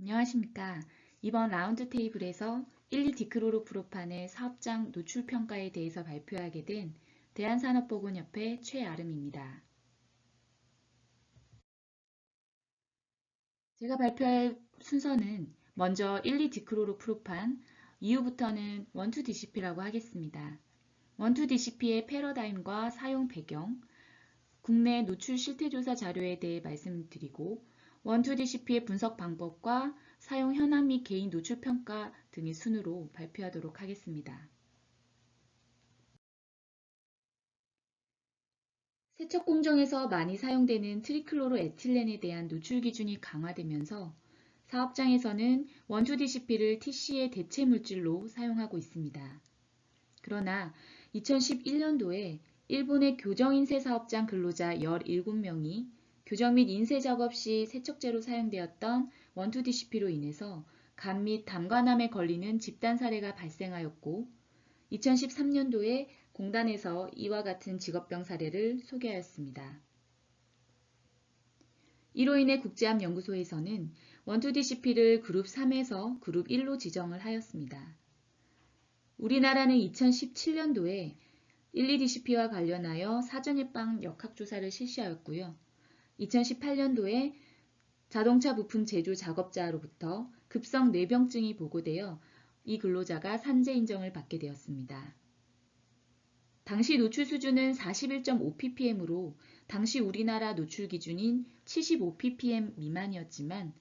안녕하십니까. 이번 라운드 테이블에서 1,2디크로로프로판의 사업장 노출 평가에 대해서 발표하게 된 대한산업보건협회 최아름입니다. 제가 발표할 순서는 먼저 1,2디크로로프로판, 이후부터는 1,2DCP라고 하겠습니다. 1,2DCP의 패러다임과 사용 배경, 국내 노출 실태조사 자료에 대해 말씀드리고 1,2DCP의 분석 방법과 사용 현황 및 개인 노출 평가 등의 순으로 발표하도록 하겠습니다. 세척 공정에서 많이 사용되는 트리클로로에틸렌에 대한 노출 기준이 강화되면서 사업장에서는 1,2DCP를 TC의 대체 물질로 사용하고 있습니다. 그러나 2011년도에 일본의 교정인쇄 사업장 근로자 17명이 교정 및 인쇄 작업 시 세척제로 사용되었던 1,2DCP로 인해서 간 및 담관암에 걸리는 집단 사례가 발생하였고 2013년도에 공단에서 이와 같은 직업병 사례를 소개하였습니다. 이로 인해 국제암연구소에서는 1,2DCP를 그룹 3에서 그룹 1로 지정을 하였습니다. 우리나라는 2017년도에 1,2DCP와 관련하여 사전예방 역학조사를 실시하였고요. 2018년도에 자동차 부품 제조 작업자로부터 급성 뇌병증이 보고되어 이 근로자가 산재 인정을 받게 되었습니다. 당시 노출 수준은 41.5ppm으로 당시 우리나라 노출 기준인 75ppm 미만이었지만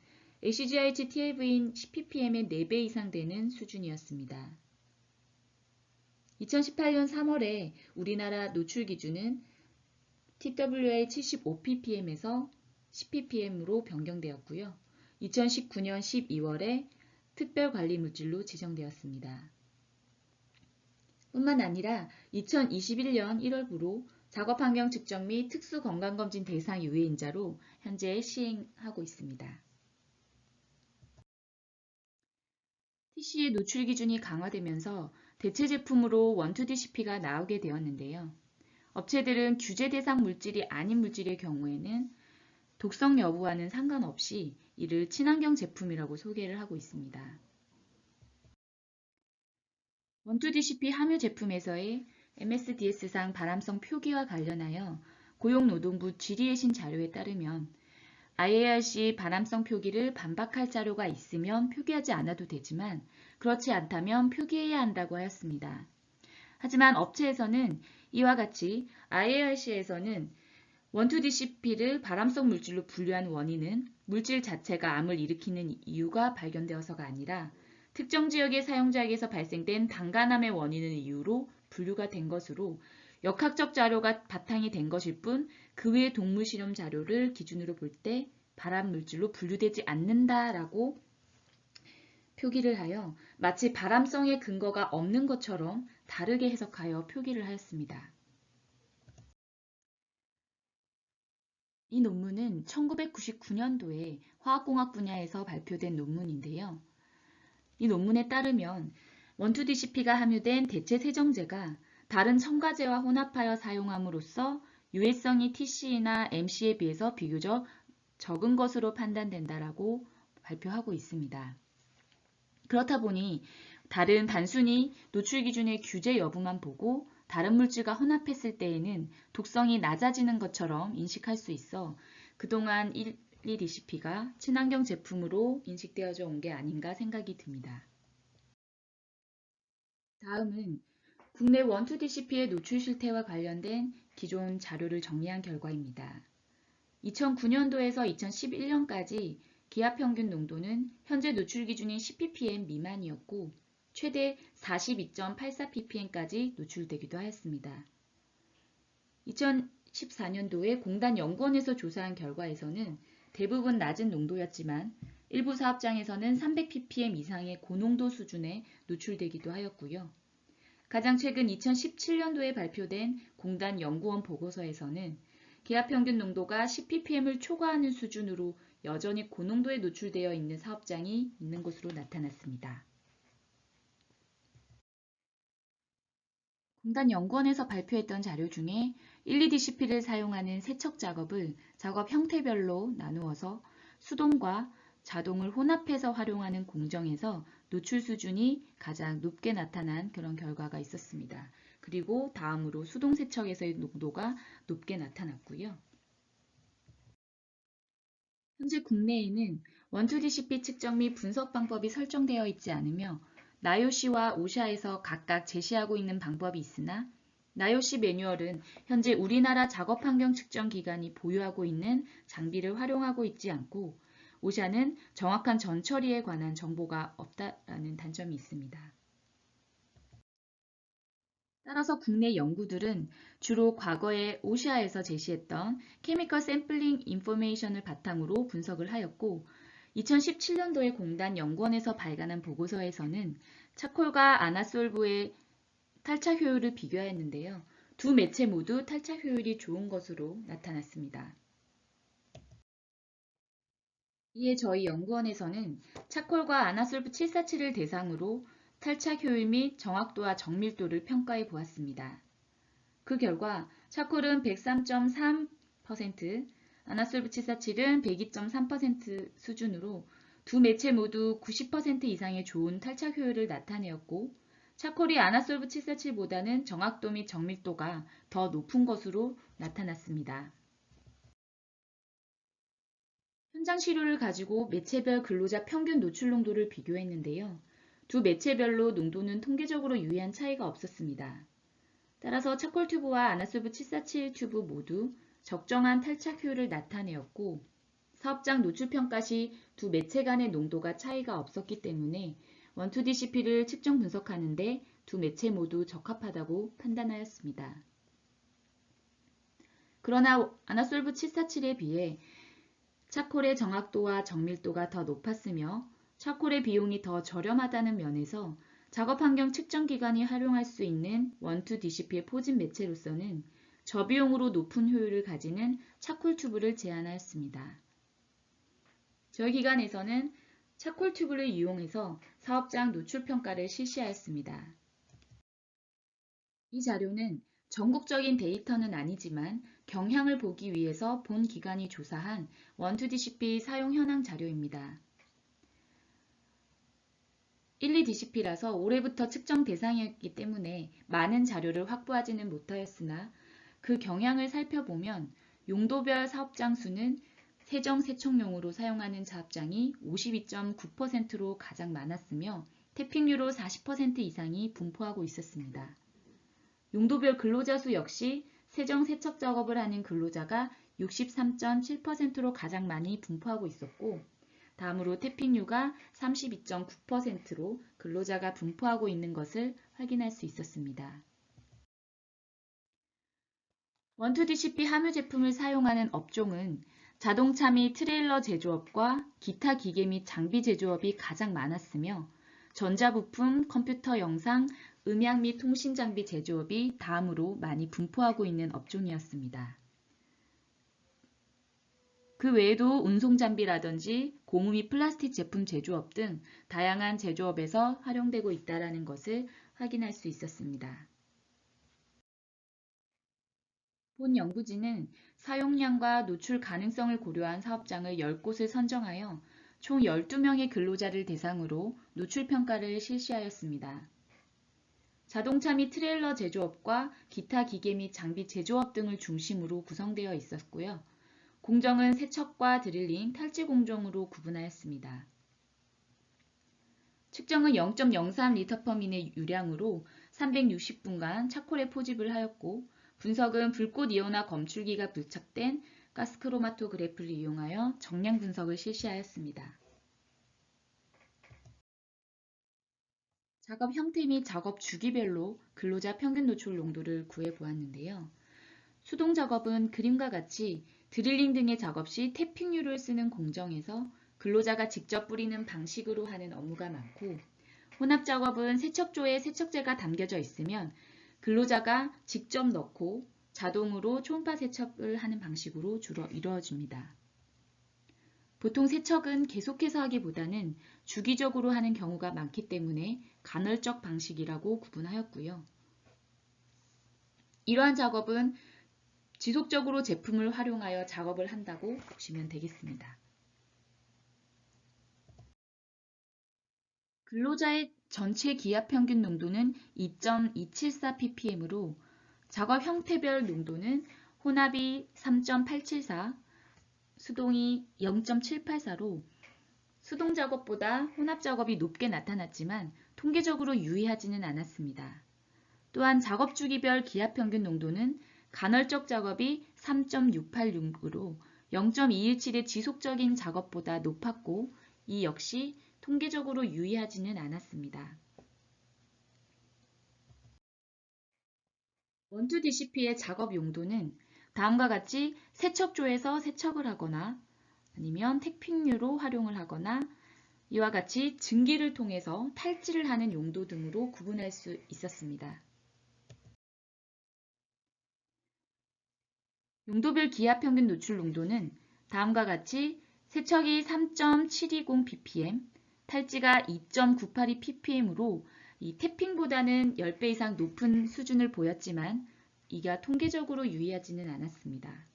ACGIH TF인 10ppm의 4배 이상 되는 수준이었습니다. 2018년 3월에 우리나라 노출 기준은 TWA 75ppm에서 10ppm으로 변경되었고요. 2019년 12월에 특별관리물질로 지정되었습니다. 뿐만 아니라 2021년 1월부로 작업환경 측정 및 특수건강검진 대상 유해인자로 현재 시행하고 있습니다. TC의 노출 기준이 강화되면서 대체 제품으로 1,2DCP가 나오게 되었는데요. 업체들은 규제 대상 물질이 아닌 물질의 경우에는 독성 여부와는 상관없이 이를 친환경 제품이라고 소개를 하고 있습니다. 1,2DCP 함유 제품에서의 MSDS상 발암성 표기와 관련하여 고용노동부 질의예신 자료에 따르면 IARC 발암성 표기를 반박할 자료가 있으면 표기하지 않아도 되지만 그렇지 않다면 표기해야 한다고 하였습니다. 하지만 업체에서는 이와 같이 IARC에서는 1,2DCP를 발암성 물질로 분류한 원인은 물질 자체가 암을 일으키는 이유가 발견되어서가 아니라 특정 지역의 사용자에게서 발생된 당간암의 원인을 이유로 분류가 된 것으로 역학적 자료가 바탕이 된 것일 뿐 그 외의 동물 실험 자료를 기준으로 볼 때 발암 물질로 분류되지 않는다라고 표기를 하여 마치 발암성의 근거가 없는 것처럼 다르게 해석하여 표기를 하였습니다. 이 논문은 1999년도에 화학공학 분야에서 발표된 논문인데요. 이 논문에 따르면 1,2DCP가 함유된 대체 세정제가 다른 첨가제와 혼합하여 사용함으로써 유해성이 TC나 MC에 비해서 비교적 적은 것으로 판단된다라고 발표하고 있습니다. 그렇다 보니 단순히 노출 기준의 규제 여부만 보고 다른 물질과 혼합했을 때에는 독성이 낮아지는 것처럼 인식할 수 있어 그동안 1,2DCP가 친환경 제품으로 인식되어져 온 게 아닌가 생각이 듭니다. 다음은 국내 1,2DCP의 노출 실태와 관련된 기존 자료를 정리한 결과입니다. 2009년도에서 2011년까지 기압 평균 농도는 현재 노출 기준인 10ppm 미만이었고 최대 42.84ppm까지 노출되기도 하였습니다. 2014년도에 공단 연구원에서 조사한 결과에서는 대부분 낮은 농도였지만 일부 사업장에서는 300ppm 이상의 고농도 수준에 노출되기도 하였고요. 가장 최근 2017년도에 발표된 공단 연구원 보고서에서는 기압 평균 농도가 10ppm을 초과하는 수준으로 여전히 고농도에 노출되어 있는 사업장이 있는 것으로 나타났습니다. 공단 연구원에서 발표했던 자료 중에 1,2DCP를 사용하는 세척 작업을 작업 형태별로 나누어서 수동과 자동을 혼합해서 활용하는 공정에서 노출 수준이 가장 높게 나타난 그런 결과가 있었습니다. 그리고 다음으로 수동 세척에서의 농도가 높게 나타났고요. 현재 국내에는 원투DCP 측정 및 분석 방법이 설정되어 있지 않으며 나요시와 오샤에서 각각 제시하고 있는 방법이 있으나 나요시 매뉴얼은 현재 우리나라 작업 환경 측정 기관이 보유하고 있는 장비를 활용하고 있지 않고 오샤는 정확한 전 처리에 관한 정보가 없다라는 단점이 있습니다. 따라서 국내 연구들은 주로 과거에 오샤에서 제시했던 케미컬 샘플링 인포메이션을 바탕으로 분석을 하였고 2017년도에 공단 연구원에서 발간한 보고서에서는 차콜과 아나솔브의 탈착 효율을 비교하였는데요. 두 매체 모두 탈착 효율이 좋은 것으로 나타났습니다. 이에 저희 연구원에서는 차콜과 아나솔브 747을 대상으로 탈착 효율 및 정확도와 정밀도를 평가해 보았습니다. 그 결과 차콜은 103.3%, 아나솔브 747은 102.3% 수준으로 두 매체 모두 90% 이상의 좋은 탈착 효율을 나타내었고 차콜이 아나솔브 747보다는 정확도 및 정밀도가 더 높은 것으로 나타났습니다. 현장 시료를 가지고 매체별 근로자 평균 노출 농도를 비교했는데요. 두 매체별로 농도는 통계적으로 유의한 차이가 없었습니다. 따라서 차콜 튜브와 아나솔브 747 튜브 모두 적정한 탈착 효율을 나타내었고 사업장 노출 평가 시 두 매체 간의 농도가 차이가 없었기 때문에 원투DCP를 측정 분석하는데 두 매체 모두 적합하다고 판단하였습니다. 그러나 아나솔브 747에 비해 차콜의 정확도와 정밀도가 더 높았으며 차콜의 비용이 더 저렴하다는 면에서 작업 환경 측정 기관이 활용할 수 있는 원투DCP의 포진 매체로서는 저비용으로 높은 효율을 가지는 차콜 튜브를 제안하였습니다. 저희 기관에서는 차콜 튜브를 이용해서 사업장 노출 평가를 실시하였습니다. 이 자료는 전국적인 데이터는 아니지만 경향을 보기 위해서 본 기관이 조사한 원투DCP 사용 현황 자료입니다. 12DCP라서 올해부터 측정 대상이었기 때문에 많은 자료를 확보하지는 못하였으나 그 경향을 살펴보면 용도별 사업장 수는 세정 세척용으로 사용하는 사업장이 52.9%로 가장 많았으며 태핑률로 40% 이상이 분포하고 있었습니다. 용도별 근로자 수 역시 세정 세척 작업을 하는 근로자가 63.7%로 가장 많이 분포하고 있었고 다음으로 태핑률가 32.9%로 근로자가 분포하고 있는 것을 확인할 수 있었습니다. 원투DCP 함유 제품을 사용하는 업종은 자동차 및 트레일러 제조업과 기타 기계 및 장비 제조업이 가장 많았으며 전자부품, 컴퓨터 영상, 음향 및 통신 장비 제조업이 다음으로 많이 분포하고 있는 업종이었습니다. 그 외에도 운송장비라든지 고무 및 플라스틱 제품 제조업 등 다양한 제조업에서 활용되고 있다는 것을 확인할 수 있었습니다. 본 연구진은 사용량과 노출 가능성을 고려한 사업장을 10곳을 선정하여 총 12명의 근로자를 대상으로 노출 평가를 실시하였습니다. 자동차 및 트레일러 제조업과 기타 기계 및 장비 제조업 등을 중심으로 구성되어 있었고요. 공정은 세척과 드릴링, 탈지 공정으로 구분하였습니다. 측정은 0.03리터/민의 유량으로 360분간 차콜에 포집을 하였고 분석은 불꽃 이온화 검출기가 부착된 가스크로마토그래프를 이용하여 정량 분석을 실시하였습니다. 작업 형태 및 작업 주기별로 근로자 평균 노출 농도를 구해보았는데요. 수동 작업은 그림과 같이 드릴링 등의 작업 시 태핑률을 쓰는 공정에서 근로자가 직접 뿌리는 방식으로 하는 업무가 많고 혼합 작업은 세척조에 세척제가 담겨져 있으면 근로자가 직접 넣고 자동으로 초음파 세척을 하는 방식으로 주로 이루어집니다. 보통 세척은 계속해서 하기보다는 주기적으로 하는 경우가 많기 때문에 간헐적 방식이라고 구분하였고요. 이러한 작업은 지속적으로 제품을 활용하여 작업을 한다고 보시면 되겠습니다. 근로자의 전체 기압 평균 농도는 2.274 ppm으로 작업 형태별 농도는 혼합이 3.874, 수동이 0.784로 수동 작업보다 혼합 작업이 높게 나타났지만 통계적으로 유의하지는 않았습니다. 또한 작업 주기별 기압 평균 농도는 간헐적 작업이 3.686으로 0.217의 지속적인 작업보다 높았고 이 역시 통계적으로 유의하지는 않았습니다. 원투DCP의 작업 용도는 다음과 같이 세척조에서 세척을 하거나 아니면 택핑류로 활용을 하거나 이와 같이 증기를 통해서 탈지를 하는 용도 등으로 구분할 수 있었습니다. 용도별 기압 평균 노출 농도는 다음과 같이 세척이 3.720 ppm, 탈지가 2.982 ppm으로 이 태핑보다는 10배 이상 높은 수준을 보였지만 이가 통계적으로 유의하지는 않았습니다.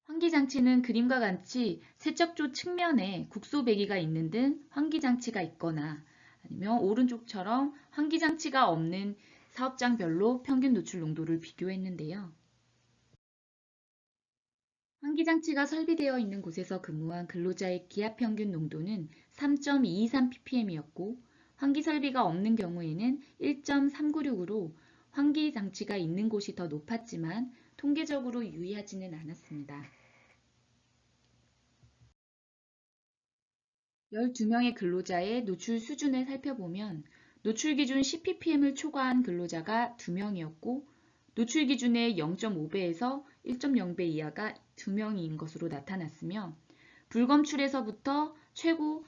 환기장치는 그림과 같이 세척조 측면에 국소배기가 있는 등 환기장치가 있거나 아니면 오른쪽처럼 환기장치가 없는 사업장별로 평균 노출 농도를 비교했는데요. 환기장치가 설비되어 있는 곳에서 근무한 근로자의 기압 평균 농도는 3.223 ppm이었고 환기설비가 없는 경우에는 1.396으로 환기장치가 있는 곳이 더 높았지만 통계적으로 유의하지는 않았습니다. 12명의 근로자의 노출 수준을 살펴보면 노출 기준 10ppm을 초과한 근로자가 2명이었고 노출 기준의 0.5배에서 1.0배 이하가 2명인 것으로 나타났으며 불검출에서부터 최고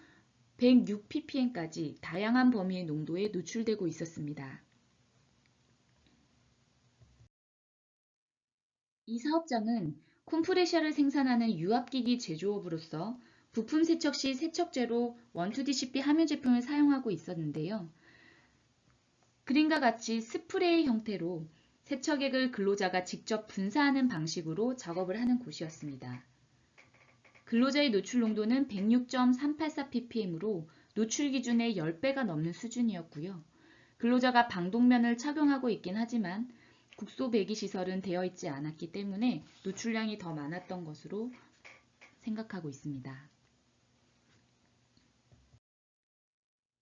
106ppm까지 다양한 범위의 농도에 노출되고 있었습니다. 이 사업장은 콤프레셔를 생산하는 유압기기 제조업으로서 부품 세척 시 세척제로 원투DCP 함유 제품을 사용하고 있었는데요. 그림과 같이 스프레이 형태로 세척액을 근로자가 직접 분사하는 방식으로 작업을 하는 곳이었습니다. 근로자의 노출 농도는 106.384 ppm으로 노출 기준의 10배가 넘는 수준이었고요. 근로자가 방독면을 착용하고 있긴 하지만 국소 배기 시설은 되어 있지 않았기 때문에 노출량이 더 많았던 것으로 생각하고 있습니다.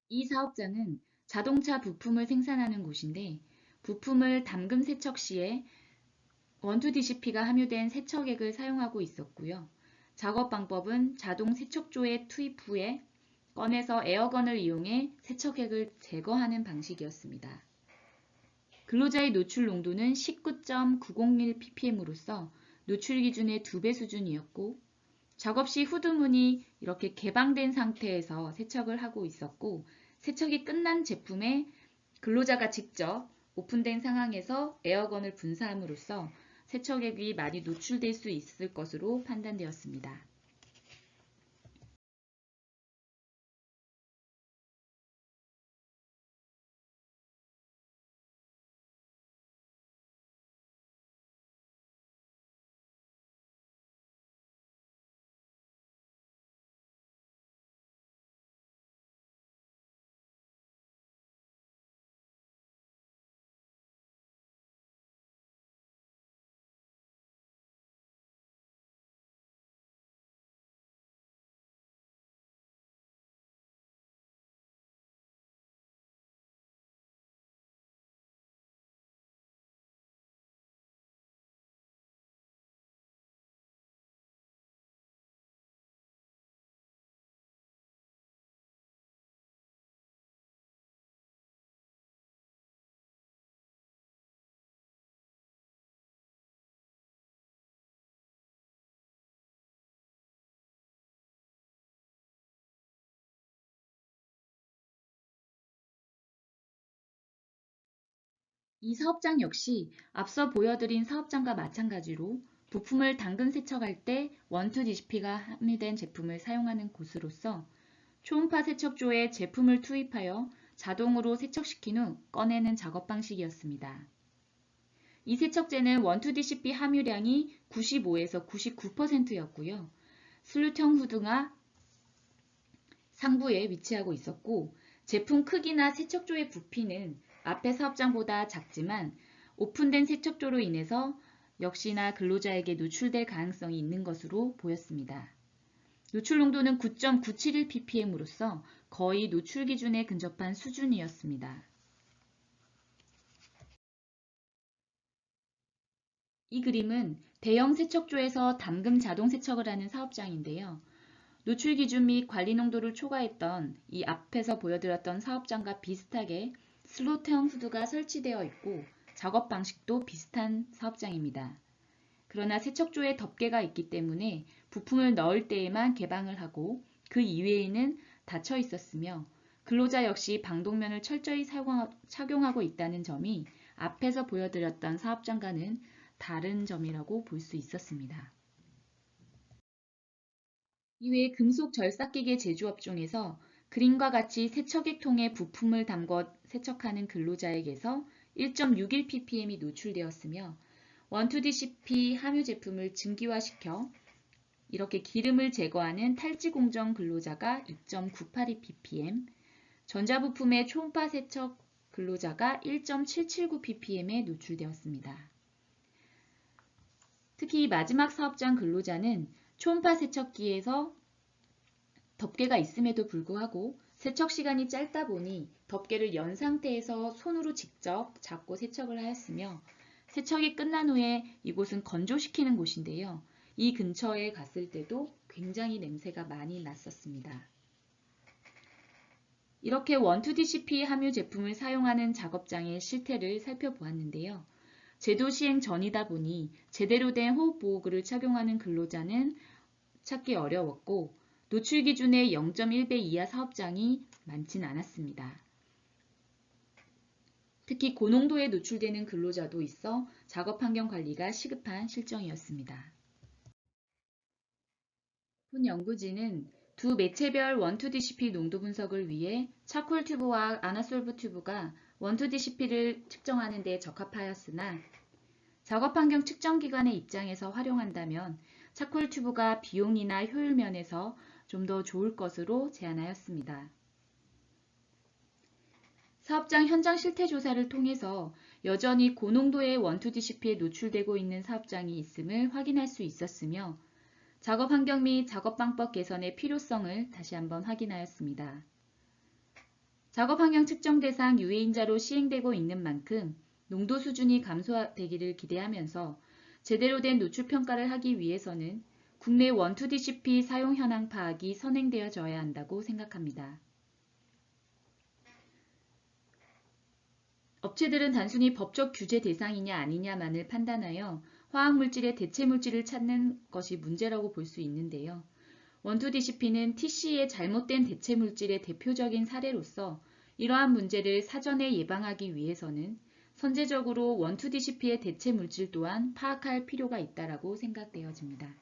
이 사업장은 자동차 부품을 생산하는 곳인데 부품을 담금 세척 시에 원투DCP가 함유된 세척액을 사용하고 있었고요. 작업 방법은 자동 세척조에 투입 후에 꺼내서 에어건을 이용해 세척액을 제거하는 방식이었습니다. 근로자의 노출 농도는 19.901 ppm으로서 노출 기준의 2배 수준이었고 작업 시 후드문이 이렇게 개방된 상태에서 세척을 하고 있었고 세척이 끝난 제품에 근로자가 직접 오픈된 상황에서 에어건을 분사함으로써 세척액이 많이 노출될 수 있을 것으로 판단되었습니다. 이 사업장 역시 앞서 보여드린 사업장과 마찬가지로 부품을 당근 세척할 때 원투DCP가 함유된 제품을 사용하는 곳으로서 초음파 세척조에 제품을 투입하여 자동으로 세척시킨 후 꺼내는 작업 방식이었습니다. 이 세척제는 원투DCP 함유량이 95에서 99%였고요. 슬롯형 후드가 상부에 위치하고 있었고 제품 크기나 세척조의 부피는 앞의 사업장보다 작지만 오픈된 세척조로 인해서 역시나 근로자에게 노출될 가능성이 있는 것으로 보였습니다. 노출 농도는 9.971ppm으로서 거의 노출 기준에 근접한 수준이었습니다. 이 그림은 대형 세척조에서 담금 자동 세척을 하는 사업장인데요. 노출 기준 및 관리 농도를 초과했던 이 앞에서 보여드렸던 사업장과 비슷하게 슬롯형 후드가 설치되어 있고 작업 방식도 비슷한 사업장입니다. 그러나 세척조에 덮개가 있기 때문에 부품을 넣을 때에만 개방을 하고 그 이외에는 닫혀 있었으며 근로자 역시 방독면을 철저히 착용하고 있다는 점이 앞에서 보여드렸던 사업장과는 다른 점이라고 볼 수 있었습니다. 이외에 금속 절삭기계 제조업종에서 그림과 같이 세척액통에 부품을 담궈 세척하는 근로자에게서 1.61ppm이 노출되었으며 12DCP 함유 제품을 증기화시켜 이렇게 기름을 제거하는 탈지 공정 근로자가 2.982ppm, 전자부품의 초음파 세척 근로자가 1.779ppm에 노출되었습니다. 특히 마지막 사업장 근로자는 초음파 세척기에서 덮개가 있음에도 불구하고 세척 시간이 짧다 보니 덮개를 연 상태에서 손으로 직접 잡고 세척을 하였으며 세척이 끝난 후에 이곳은 건조시키는 곳인데요. 이 근처에 갔을 때도 굉장히 냄새가 많이 났었습니다. 이렇게 12DCP 함유 제품을 사용하는 작업장의 실태를 살펴보았는데요. 제도 시행 전이다 보니 제대로 된 호흡보호구를 착용하는 근로자는 찾기 어려웠고 노출 기준의 0.1배 이하 사업장이 많진 않았습니다. 특히 고농도에 노출되는 근로자도 있어 작업 환경 관리가 시급한 실정이었습니다. 본 연구진은 두 매체별 12DCP 농도 분석을 위해 차콜 튜브와 아나솔브 튜브가 12DCP를 측정하는 데 적합하였으나 작업 환경 측정 기관의 입장에서 활용한다면 차콜 튜브가 비용이나 효율 면에서 좀 더 좋을 것으로 제안하였습니다. 사업장 현장 실태 조사를 통해서 여전히 고농도의 12DCP에 노출되고 있는 사업장이 있음을 확인할 수 있었으며 작업 환경 및 작업 방법 개선의 필요성을 다시 한번 확인하였습니다. 작업 환경 측정 대상 유해인자로 시행되고 있는 만큼 농도 수준이 감소되기를 기대하면서 제대로 된 노출 평가를 하기 위해서는 국내 12DCP 사용 현황 파악이 선행되어져야 한다고 생각합니다. 업체들은 단순히 법적 규제 대상이냐 아니냐만을 판단하여 화학물질의 대체물질을 찾는 것이 문제라고 볼 수 있는데요. 12DCP는 TC의 잘못된 대체물질의 대표적인 사례로서 이러한 문제를 사전에 예방하기 위해서는 선제적으로 12DCP의 대체물질 또한 파악할 필요가 있다고 생각되어집니다.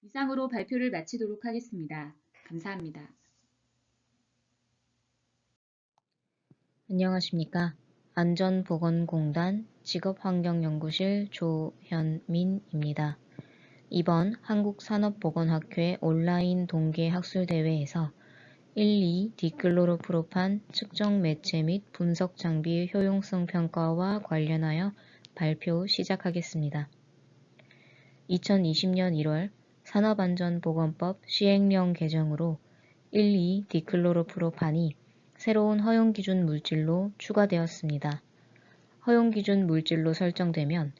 이상으로 발표를 마치도록 하겠습니다. 감사합니다. 안녕하십니까. 안전보건공단 직업환경연구실 조현민입니다. 이번 한국산업보건학회 온라인 동계 학술대회에서 1,2디클로로프로판 측정 매체 및 분석 장비 효용성 평가와 관련하여 발표 시작하겠습니다. 2020년 1월 산업안전보건법 시행령 개정으로 1,2디클로로프로판이 새로운 허용기준 물질로 추가되었습니다. 허용기준 물질로 설정되면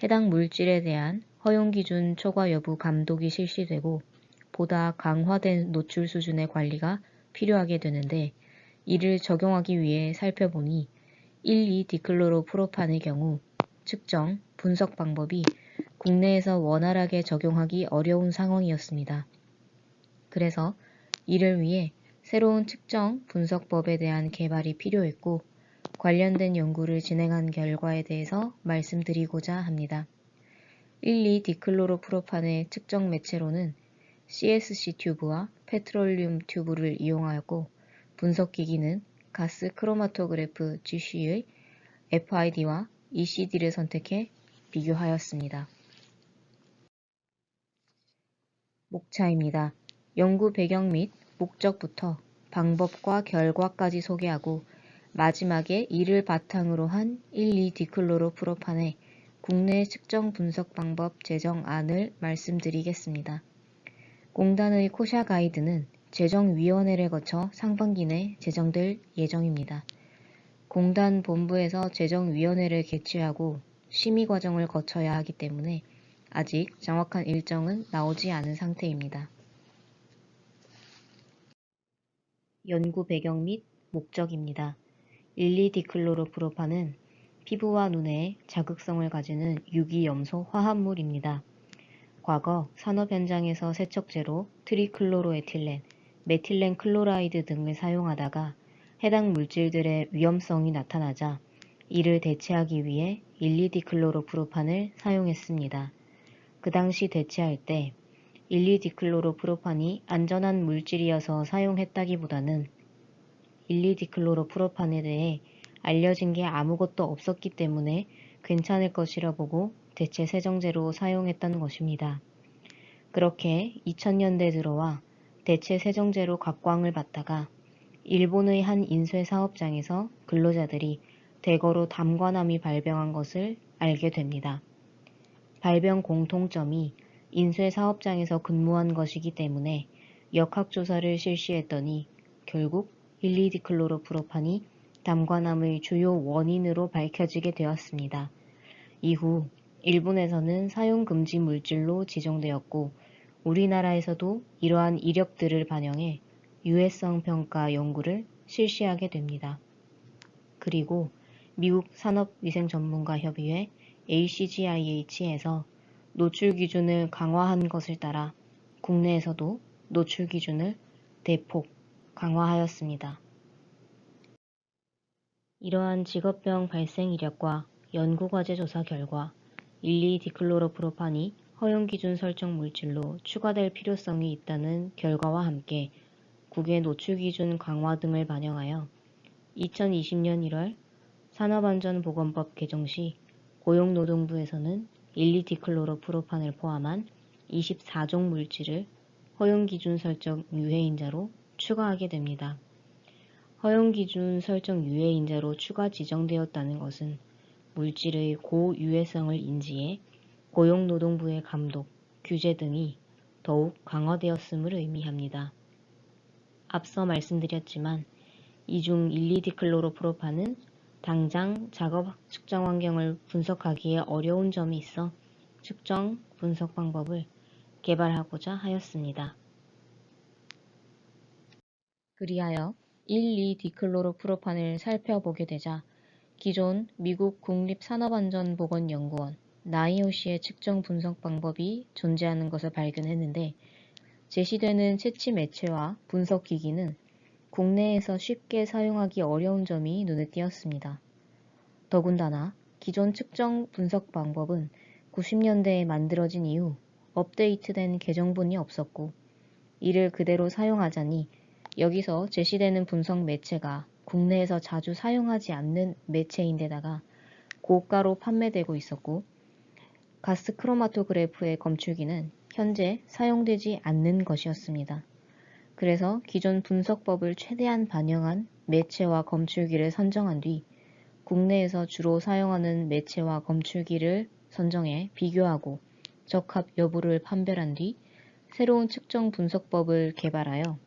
해당 물질에 대한 허용기준 초과 여부 감독이 실시되고 보다 강화된 노출 수준의 관리가 필요하게 되는데 이를 적용하기 위해 살펴보니 1,2디클로로프로판의 경우 측정, 분석 방법이 국내에서 원활하게 적용하기 어려운 상황이었습니다. 그래서 이를 위해 새로운 측정, 분석법에 대한 개발이 필요했고 관련된 연구를 진행한 결과에 대해서 말씀드리고자 합니다. 1,2디클로로프로판의 측정 매체로는 CSC 튜브와 페트롤륨 튜브를 이용하였고 분석기기는 가스 크로마토그래프 GC의 FID와 ECD를 선택해 비교하였습니다. 목차입니다. 연구 배경 및 목적부터 방법과 결과까지 소개하고 마지막에 이를 바탕으로 한 1,2-디클로로프로판의 국내 측정 분석 방법 제정안을 말씀드리겠습니다. 공단의 코샤 가이드는 제정위원회를 거쳐 상반기 내 제정될 예정입니다. 공단 본부에서 제정위원회를 개최하고 심의 과정을 거쳐야 하기 때문에 아직 정확한 일정은 나오지 않은 상태입니다. 연구 배경 및 목적입니다. 1,2-디클로로프로판은 피부와 눈에 자극성을 가지는 유기염소 화합물입니다. 과거 산업 현장에서 세척제로 트리클로로에틸렌, 메틸렌 클로라이드 등을 사용하다가 해당 물질들의 위험성이 나타나자 이를 대체하기 위해 1,2-디클로로프로판을 사용했습니다. 그 당시 대체할 때 1,2-디클로로프로판이 안전한 물질이어서 사용했다기보다는 1,2-디클로로프로판에 대해 알려진 게 아무것도 없었기 때문에 괜찮을 것이라 보고 대체 세정제로 사용했다는 것입니다. 그렇게 2000년대 들어와 대체 세정제로 각광을 받다가 일본의 한 인쇄 사업장에서 근로자들이 대거로 담관암이 발병한 것을 알게 됩니다. 발병 공통점이 인쇄 사업장에서 근무한 것이기 때문에 역학조사를 실시했더니 결국 1,2-디클로로프로판이 담관암의 주요 원인으로 밝혀지게 되었습니다. 이후 일본에서는 사용금지 물질로 지정되었고 우리나라에서도 이러한 이력들을 반영해 유해성 평가 연구를 실시하게 됩니다. 그리고 미국 산업위생전문가협의회 ACGIH에서 노출 기준을 강화한 것을 따라 국내에서도 노출 기준을 대폭 강화하였습니다. 이러한 직업병 발생 이력과 연구과제 조사 결과 1,2-디클로로프로판이 허용기준 설정 물질로 추가될 필요성이 있다는 결과와 함께 국외 노출기준 강화 등을 반영하여 2020년 1월 산업안전보건법 개정 시 고용노동부에서는 1,2-디클로로프로판을 포함한 24종 물질을 허용기준 설정 유해인자로 추가하게 됩니다. 허용기준 설정 유해인자로 추가 지정되었다는 것은 물질의 고유해성을 인지해 고용노동부의 감독, 규제 등이 더욱 강화되었음을 의미합니다. 앞서 말씀드렸지만 이중 1,2-디클로로프로판은 당장 작업 측정 환경을 분석하기에 어려운 점이 있어 측정 분석 방법을 개발하고자 하였습니다. 그리하여 1,2-디클로로프로판을 살펴보게 되자 기존 미국 국립산업안전보건연구원 나이오시의 측정 분석 방법이 존재하는 것을 발견했는데 제시되는 채취 매체와 분석 기기는 국내에서 쉽게 사용하기 어려운 점이 눈에 띄었습니다. 더군다나 기존 측정 분석 방법은 90년대에 만들어진 이후 업데이트된 개정본이 없었고 이를 그대로 사용하자니 여기서 제시되는 분석 매체가 국내에서 자주 사용하지 않는 매체인데다가 고가로 판매되고 있었고 가스 크로마토그래프의 검출기는 현재 사용되지 않는 것이었습니다. 그래서 기존 분석법을 최대한 반영한 매체와 검출기를 선정한 뒤 국내에서 주로 사용하는 매체와 검출기를 선정해 비교하고 적합 여부를 판별한 뒤 새로운 측정 분석법을 개발하여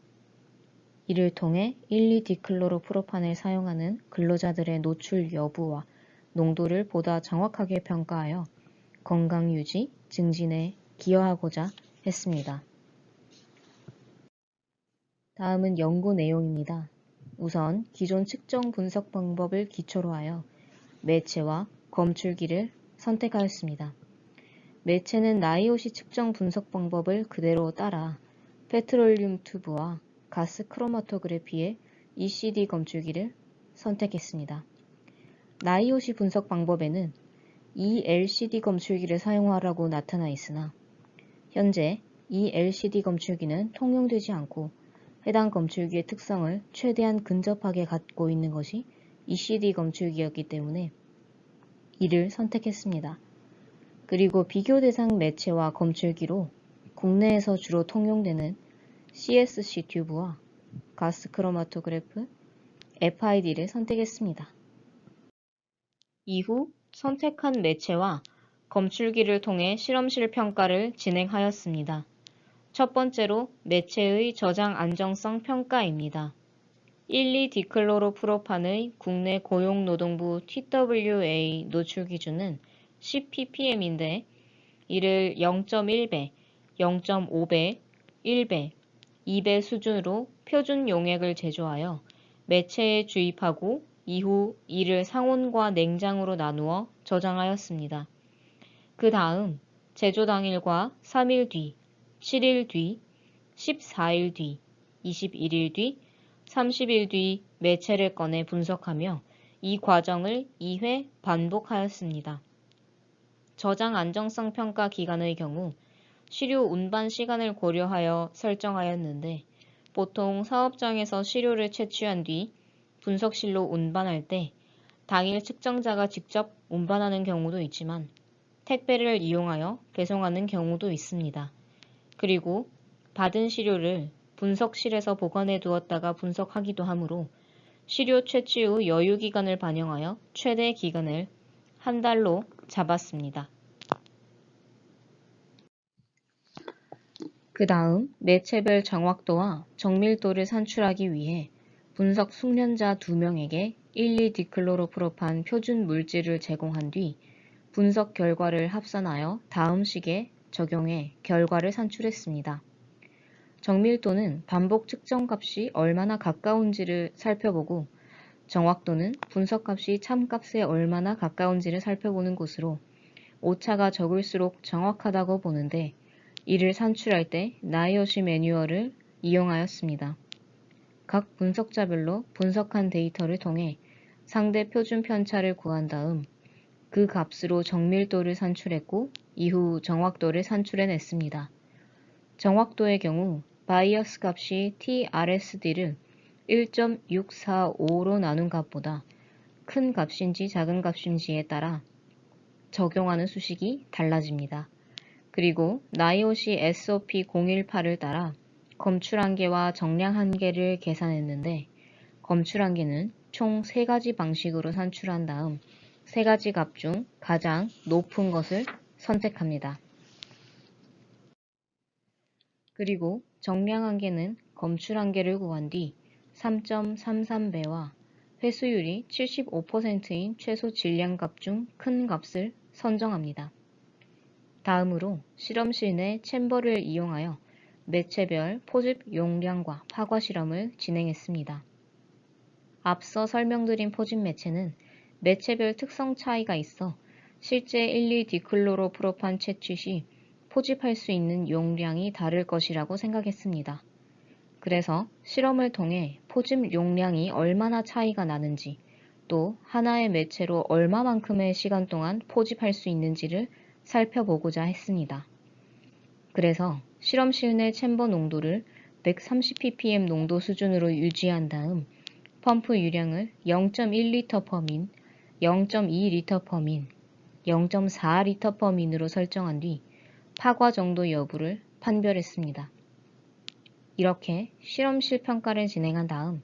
이를 통해 1,2-디클로로프로판을 사용하는 근로자들의 노출 여부와 농도를 보다 정확하게 평가하여 건강 유지, 증진에 기여하고자 했습니다. 다음은 연구 내용입니다. 우선 기존 측정 분석 방법을 기초로 하여 매체와 검출기를 선택하였습니다. 매체는 나이오시 측정 분석 방법을 그대로 따라 페트롤륨 튜브와 가스 크로마토그래피의 ECD 검출기를 선택했습니다. 나이오시 분석 방법에는 ELCD 검출기를 사용하라고 나타나 있으나 현재 ELCD 검출기는 통용되지 않고 해당 검출기의 특성을 최대한 근접하게 갖고 있는 것이 ECD 검출기였기 때문에 이를 선택했습니다. 그리고 비교 대상 매체와 검출기로 국내에서 주로 통용되는 CSC 튜브와 가스 크로마토그래프 FID를 선택했습니다. 이후 선택한 매체와 검출기를 통해 실험실 평가를 진행하였습니다. 첫 번째로 매체의 저장 안정성 평가입니다. 1,2디클로로프로판의 국내 고용노동부 TWA 노출 기준은 10ppm인데 이를 0.1배, 0.5배, 1배, 2배 수준으로 표준 용액을 제조하여 매체에 주입하고 이후 이를 상온과 냉장으로 나누어 저장하였습니다. 그 다음 제조 당일과 3일 뒤, 7일 뒤, 14일 뒤, 21일 뒤, 30일 뒤 매체를 꺼내 분석하며 이 과정을 2회 반복하였습니다. 저장 안정성 평가 기간의 경우 시료 운반 시간을 고려하여 설정하였는데 보통 사업장에서 시료를 채취한 뒤 분석실로 운반할 때 당일 측정자가 직접 운반하는 경우도 있지만 택배를 이용하여 배송하는 경우도 있습니다. 그리고 받은 시료를 분석실에서 보관해 두었다가 분석하기도 하므로 시료 채취 후 여유 기간을 반영하여 최대 기간을 한 달로 잡았습니다. 그 다음 매체별 정확도와 정밀도를 산출하기 위해 분석 숙련자 2명에게 1,2디클로로프로판 표준 물질을 제공한 뒤 분석 결과를 합산하여 다음 식에 적용해 결과를 산출했습니다. 정밀도는 반복 측정값이 얼마나 가까운지를 살펴보고 정확도는 분석값이 참값에 얼마나 가까운지를 살펴보는 것으로 오차가 적을수록 정확하다고 보는데 이를 산출할 때 나이오시 매뉴얼을 이용하였습니다. 각 분석자별로 분석한 데이터를 통해 상대 표준 편차를 구한 다음 그 값으로 정밀도를 산출했고 이후 정확도를 산출해냈습니다. 정확도의 경우 바이어스 값이 TRSD를 1.645로 나눈 값보다 큰 값인지 작은 값인지에 따라 적용하는 수식이 달라집니다. 그리고 나이오시 SOP 018을 따라 검출 한계와 정량 한계를 계산했는데 검출 한계는 총 3가지 방식으로 산출한 다음 3가지 값 중 가장 높은 것을 선택합니다. 그리고 정량 한계는 검출 한계를 구한 뒤 3.33배와 회수율이 75%인 최소 질량값 중 큰 값을 선정합니다. 다음으로 실험실 내 챔버를 이용하여 매체별 포집 용량과 파과 실험을 진행했습니다. 앞서 설명드린 포집 매체는 매체별 특성 차이가 있어 실제 1,2디클로로프로판 채취 시 포집할 수 있는 용량이 다를 것이라고 생각했습니다. 그래서 실험을 통해 포집 용량이 얼마나 차이가 나는지 또 하나의 매체로 얼마만큼의 시간 동안 포집할 수 있는지를 살펴보고자 했습니다. 그래서 실험실 내 챔버 농도를 130ppm 농도 수준으로 유지한 다음 펌프 유량을 0.1L/min, 0.2L/min, 0.4L/min으로 설정한 뒤 파과 정도 여부를 판별했습니다. 이렇게 실험실 평가를 진행한 다음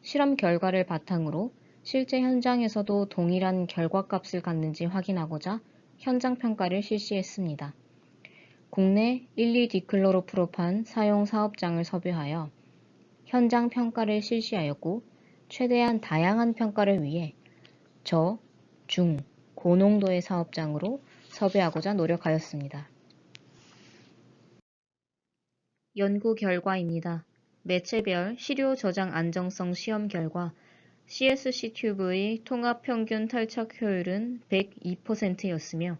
실험 결과를 바탕으로 실제 현장에서도 동일한 결과값을 갖는지 확인하고자 현장 평가를 실시했습니다. 국내 1,2디클로로프로판 사용 사업장을 섭외하여 현장 평가를 실시하였고 최대한 다양한 평가를 위해 저, 중, 고농도의 사업장으로 섭외하고자 노력하였습니다. 연구 결과입니다. 매체별 시료 저장 안정성 시험 결과 CSC 튜브의 통합 평균 탈착 효율은 102%였으며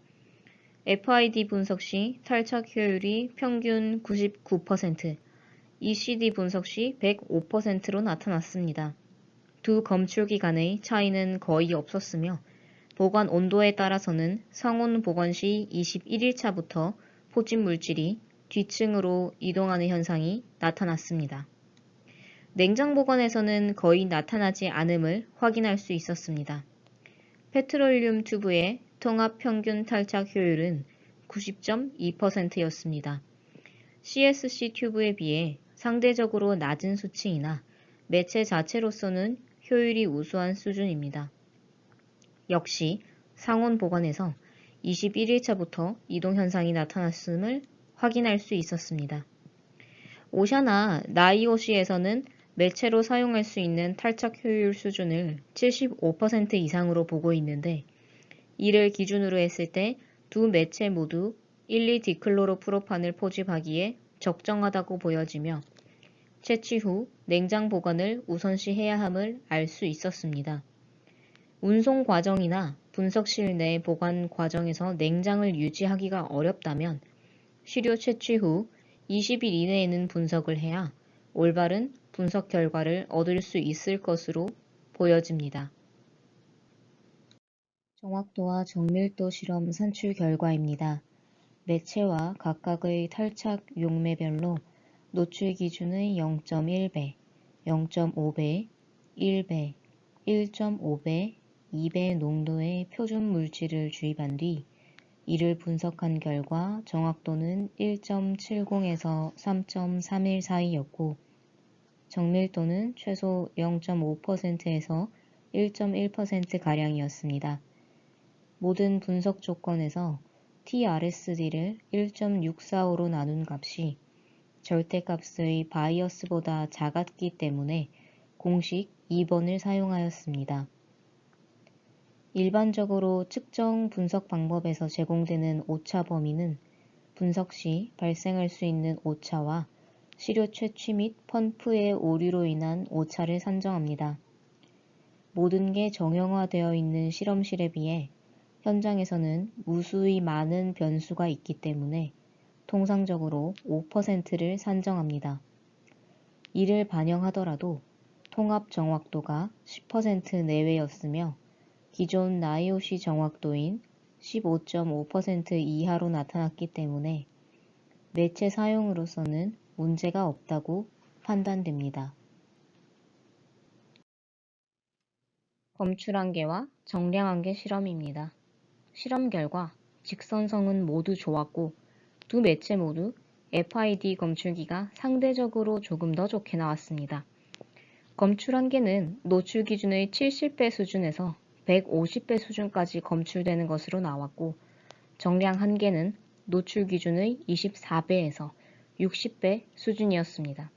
FID 분석 시 탈착 효율이 평균 99%, ECD 분석 시 105%로 나타났습니다. 두 검출기 간의 차이는 거의 없었으며 보관 온도에 따라서는 상온 보관 시 21일차부터 포집 물질이 뒤층으로 이동하는 현상이 나타났습니다. 냉장 보관에서는 거의 나타나지 않음을 확인할 수 있었습니다. 페트롤륨 튜브의 통합 평균 탈착 효율은 90.2%였습니다. CSC 튜브에 비해 상대적으로 낮은 수치이나 매체 자체로서는 효율이 우수한 수준입니다. 역시 상온 보관에서 21일차부터 이동 현상이 나타났음을 확인할 수 있었습니다. 오샤나 나이오시에서는 매체로 사용할 수 있는 탈착 효율 수준을 75% 이상으로 보고 있는데, 이를 기준으로 했을 때 두 매체 모두 1,2디클로로프로판을 포집하기에 적정하다고 보여지며 채취 후 냉장 보관을 우선시해야 함을 알 수 있었습니다. 운송 과정이나 분석실 내 보관 과정에서 냉장을 유지하기가 어렵다면 시료 채취 후 20일 이내에는 분석을 해야 올바른 분석 결과를 얻을 수 있을 것으로 보여집니다. 정확도와 정밀도 실험 산출 결과입니다. 매체와 각각의 탈착 용매별로 노출 기준의 0.1배, 0.5배, 1배, 1.5배, 2배 농도의 표준 물질을 주입한 뒤 이를 분석한 결과 정확도는 1.70에서 3.31 사이였고 정밀도는 최소 0.5%에서 1.1%가량이었습니다. 모든 분석 조건에서 TRSD를 1.645로 나눈 값이 절대값의 바이어스보다 작았기 때문에 공식 2번을 사용하였습니다. 일반적으로 측정 분석 방법에서 제공되는 오차 범위는 분석 시 발생할 수 있는 오차와 시료 채취 및 펌프의 오류로 인한 오차를 산정합니다. 모든 게 정형화되어 있는 실험실에 비해 현장에서는 무수히 많은 변수가 있기 때문에 통상적으로 5%를 산정합니다. 이를 반영하더라도 통합 정확도가 10% 내외였으며 기존 나이오시 정확도인 15.5% 이하로 나타났기 때문에 매체 사용으로서는 문제가 없다고 판단됩니다. 검출한계와 정량한계 실험입니다. 실험 결과 직선성은 모두 좋았고 두 매체 모두 FID 검출기가 상대적으로 조금 더 좋게 나왔습니다. 검출한계는 노출 기준의 70배 수준에서 150배 수준까지 검출되는 것으로 나왔고 정량한계는 노출 기준의 24배에서 60배 수준이었습니다.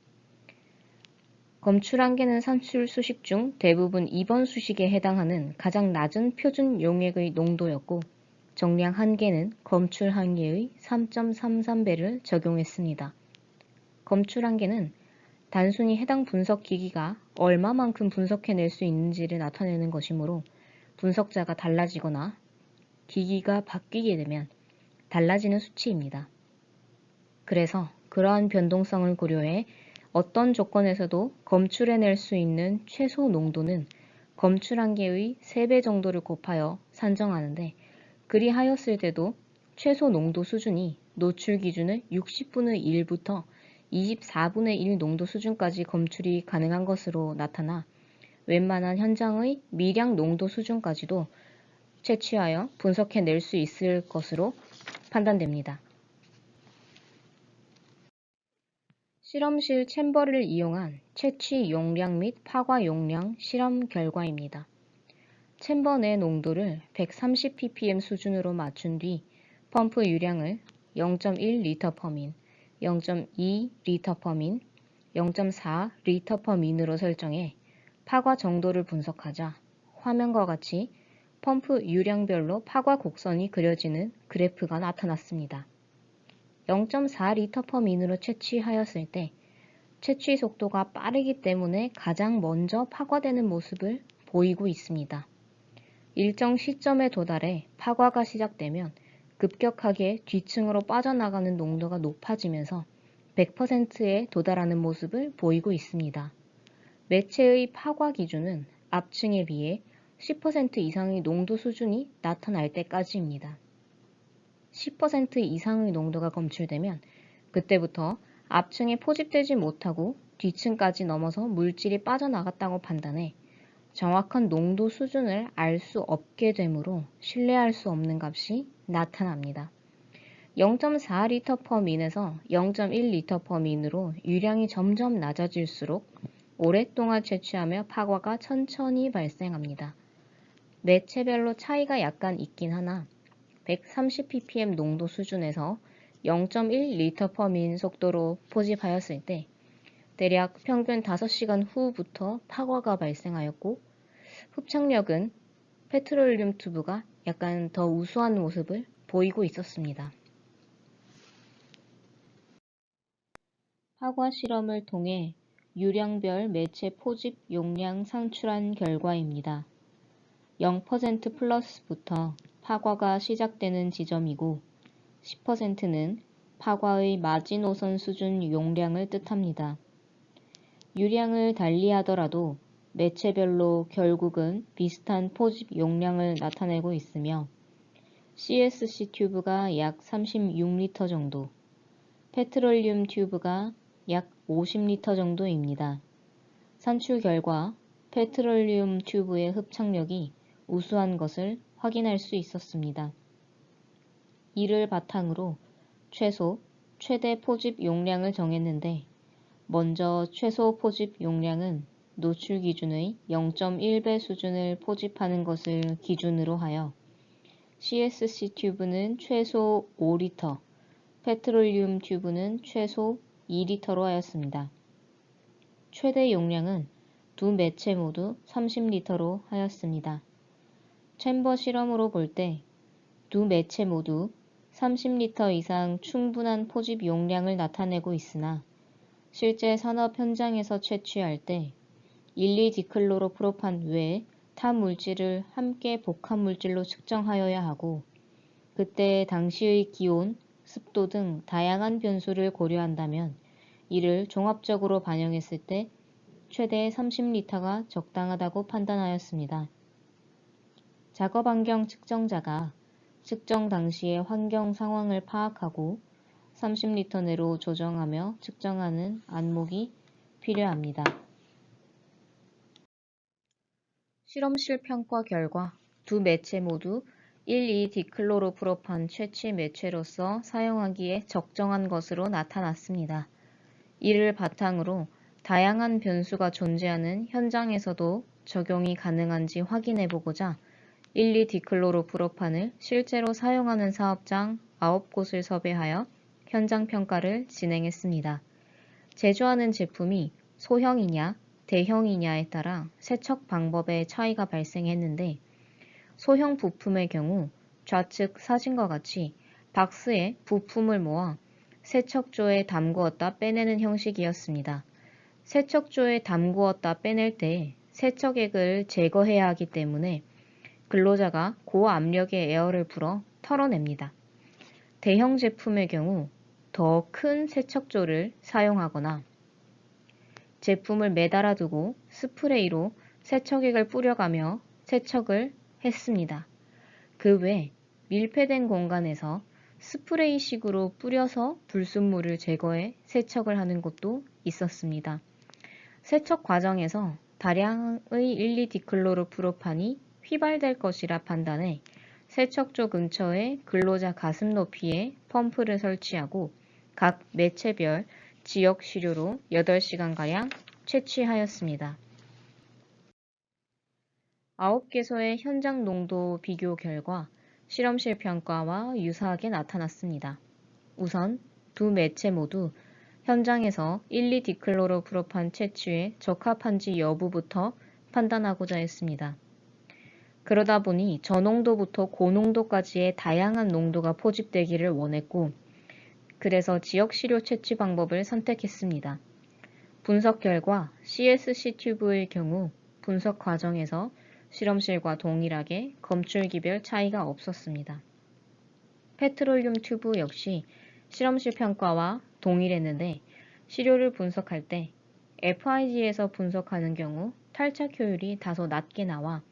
검출한계는 산출 수식 중 대부분 2번 수식에 해당하는 가장 낮은 표준 용액의 농도였고 정량한계는 검출한계의 3.33배를 적용했습니다. 검출한계는 단순히 해당 분석 기기가 얼마만큼 분석해낼 수 있는지를 나타내는 것이므로 분석자가 달라지거나 기기가 바뀌게 되면 달라지는 수치입니다. 그래서 그러한 변동성을 고려해 어떤 조건에서도 검출해낼 수 있는 최소 농도는 검출한계의 3배 정도를 곱하여 산정하는데 그리하였을 때도 최소 농도 수준이 노출 기준의 60분의 1부터 24분의 1 농도 수준까지 검출이 가능한 것으로 나타나 웬만한 현장의 미량 농도 수준까지도 채취하여 분석해낼 수 있을 것으로 판단됩니다. 실험실 챔버를 이용한 채취 용량 및 파과 용량 실험 결과입니다. 챔버 내 농도를 130ppm 수준으로 맞춘 뒤 펌프 유량을 0.1리터/민, 0.2리터/민, 0.4리터/민으로 설정해 파과 정도를 분석하자 화면과 같이 펌프 유량별로 파과 곡선이 그려지는 그래프가 나타났습니다. 0.4리터/민으로 채취하였을 때 채취 속도가 빠르기 때문에 가장 먼저 파과되는 모습을 보이고 있습니다. 일정 시점에 도달해 파과가 시작되면 급격하게 뒤층으로 빠져나가는 농도가 높아지면서 100%에 도달하는 모습을 보이고 있습니다. 매체의 파과 기준은 앞층에 비해 10% 이상의 농도 수준이 나타날 때까지입니다. 10% 이상의 농도가 검출되면 그때부터 앞층에 포집되지 못하고 뒤층까지 넘어서 물질이 빠져나갔다고 판단해 정확한 농도 수준을 알 수 없게 되므로 신뢰할 수 없는 값이 나타납니다. 0.4리터 퍼 민에서 0.1리터 퍼 민으로 유량이 점점 낮아질수록 오랫동안 채취하며 파과가 천천히 발생합니다. 매체별로 차이가 약간 있긴 하나 130ppm 농도 수준에서 0.1리터 퍼 민 속도로 포집하였을 때 대략 평균 5시간 후부터 파과가 발생하였고 흡착력은 페트롤륨 튜브가 약간 더 우수한 모습을 보이고 있었습니다. 파과 실험을 통해 유량별 매체 포집 용량 산출한 결과입니다. 0% 플러스부터 파과가 시작되는 지점이고 10%는 파과의 마지노선 수준 용량을 뜻합니다. 유량을 달리하더라도 매체별로 결국은 비슷한 포집 용량을 나타내고 있으며 CSC 튜브가 약 36리터 정도, 페트롤륨 튜브가 약 50리터 정도입니다. 산출 결과 페트롤륨 튜브의 흡착력이 우수한 것을 확인할 수 있었습니다. 이를 바탕으로 최대 포집 용량을 정했는데 먼저 최소 포집 용량은 노출 기준의 0.1배 수준을 포집하는 것을 기준으로 하여 CSC 튜브는 최소 5리터, 페트롤륨 튜브는 최소 2리터로 하였습니다. 최대 용량은 두 매체 모두 30리터로 하였습니다. 챔버 실험으로 볼 때 두 매체 모두 30리터 이상 충분한 포집 용량을 나타내고 있으나 실제 산업 현장에서 채취할 때 1,2디클로로프로판 외에 타 물질을 함께 복합 물질로 측정하여야 하고 그때 당시의 기온, 습도 등 다양한 변수를 고려한다면 이를 종합적으로 반영했을 때 최대 30리터가 적당하다고 판단하였습니다. 작업 환경 측정자가 측정 당시의 환경 상황을 파악하고 30리터 내로 조정하며 측정하는 안목이 필요합니다. 실험실 평가 결과 두 매체 모두 1,2디클로로프로판 채취 매체로서 사용하기에 적정한 것으로 나타났습니다. 이를 바탕으로 다양한 변수가 존재하는 현장에서도 적용이 가능한지 확인해보고자 1,2디클로로프로판을 실제로 사용하는 사업장 9곳을 섭외하여 현장 평가를 진행했습니다. 제조하는 제품이 소형이냐 대형이냐에 따라 세척 방법에 차이가 발생했는데 소형 부품의 경우 좌측 사진과 같이 박스에 부품을 모아 세척조에 담구었다 빼내는 형식이었습니다. 세척조에 담구었다 빼낼 때 세척액을 제거해야 하기 때문에 근로자가 고압력의 에어를 불어 털어냅니다. 대형 제품의 경우 더 큰 세척조를 사용하거나 제품을 매달아 두고 스프레이로 세척액을 뿌려가며 세척을 했습니다. 그 외 밀폐된 공간에서 스프레이식으로 뿌려서 불순물을 제거해 세척을 하는 곳도 있었습니다. 세척 과정에서 다량의 1,2디클로로프로판이 휘발될 것이라 판단해 세척조 근처에 근로자 가슴 높이에 펌프를 설치하고 각 매체별 지역 시료로 8시간가량 채취하였습니다. 9개소의 현장 농도 비교 결과 실험실 평가와 유사하게 나타났습니다. 우선 두 매체 모두 현장에서 1,2디클로로프로판 채취에 적합한지 여부부터 판단하고자 했습니다. 그러다 보니 저농도부터 고농도까지의 다양한 농도가 포집되기를 원했고 그래서 지역 시료 채취 방법을 선택했습니다. 분석 결과 CSC 튜브의 경우 분석 과정에서 실험실과 동일하게 검출기별 차이가 없었습니다. 페트롤륨 튜브 역시 실험실 평가와 동일했는데 시료를 분석할 때 FIG에서 분석하는 경우 탈착 효율이 다소 낮게 나와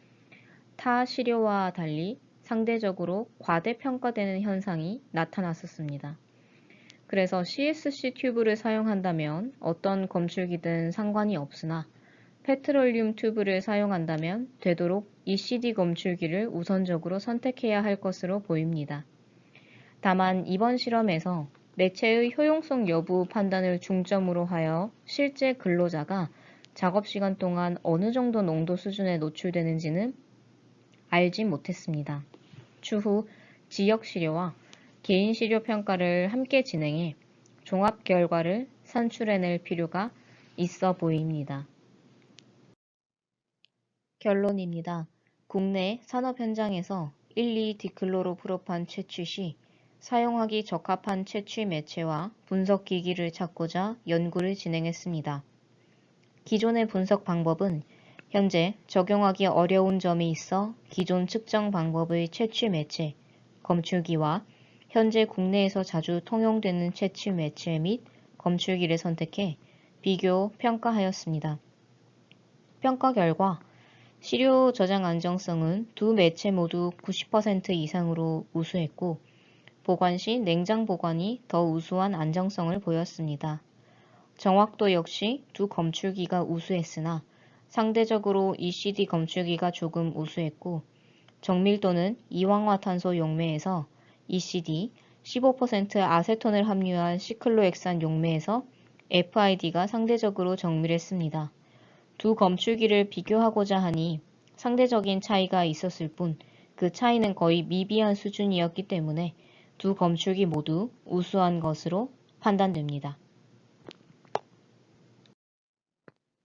타 시료와 달리 상대적으로 과대평가되는 현상이 나타났었습니다. 그래서 CSC 튜브를 사용한다면 어떤 검출기든 상관이 없으나 페트롤륨 튜브를 사용한다면 되도록 ECD 검출기를 우선적으로 선택해야 할 것으로 보입니다. 다만 이번 실험에서 매체의 효용성 여부 판단을 중점으로 하여 실제 근로자가 작업시간 동안 어느 정도 농도 수준에 노출되는지는 알지 못했습니다. 추후 지역시료와 개인시료 평가를 함께 진행해 종합 결과를 산출해낼 필요가 있어 보입니다. 결론입니다. 국내 산업 현장에서 1,2-디클로로프로판 채취 시 사용하기 적합한 채취 매체와 분석기기를 찾고자 연구를 진행했습니다. 기존의 분석 방법은 현재 적용하기 어려운 점이 있어 기존 측정 방법의 채취 매체, 검출기와 현재 국내에서 자주 통용되는 채취 매체 및 검출기를 선택해 비교, 평가하였습니다. 평가 결과 시료 저장 안정성은 두 매체 모두 90% 이상으로 우수했고 보관 시 냉장 보관이 더 우수한 안정성을 보였습니다. 정확도 역시 두 검출기가 우수했으나 상대적으로 ECD 검출기가 조금 우수했고 정밀도는 이황화탄소 용매에서 ECD, 15% 아세톤을 함유한 시클로엑산 용매에서 FID가 상대적으로 정밀했습니다. 두 검출기를 비교하고자 하니 상대적인 차이가 있었을 뿐 그 차이는 거의 미비한 수준이었기 때문에 두 검출기 모두 우수한 것으로 판단됩니다.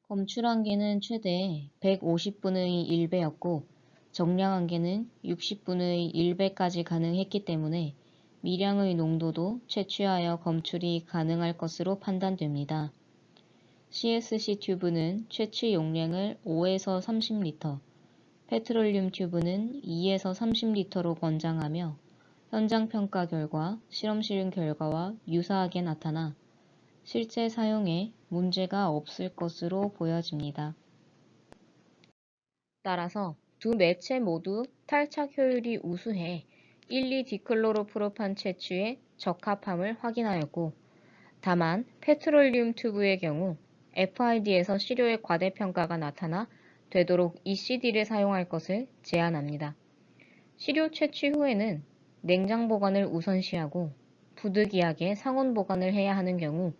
검출 한계는 최대 150분의 1배였고 정량 한계는 60분의 1배까지 가능했기 때문에 미량의 농도도 채취하여 검출이 가능할 것으로 판단됩니다. CSC 튜브는 채취 용량을 5에서 30리터, 페트롤륨 튜브는 2에서 30리터로 권장하며 현장 평가 결과 실험실 결과와 유사하게 나타나 실제 사용에 문제가 없을 것으로 보여집니다. 따라서 두 매체 모두 탈착 효율이 우수해 1,2-디클로로프로판 채취에 적합함을 확인하였고 다만 페트롤륨 튜브의 경우 FID에서 시료의 과대평가가 나타나 되도록 ECD를 사용할 것을 제안합니다. 시료 채취 후에는 냉장 보관을 우선시하고 부득이하게 상온 보관을 해야 하는 경우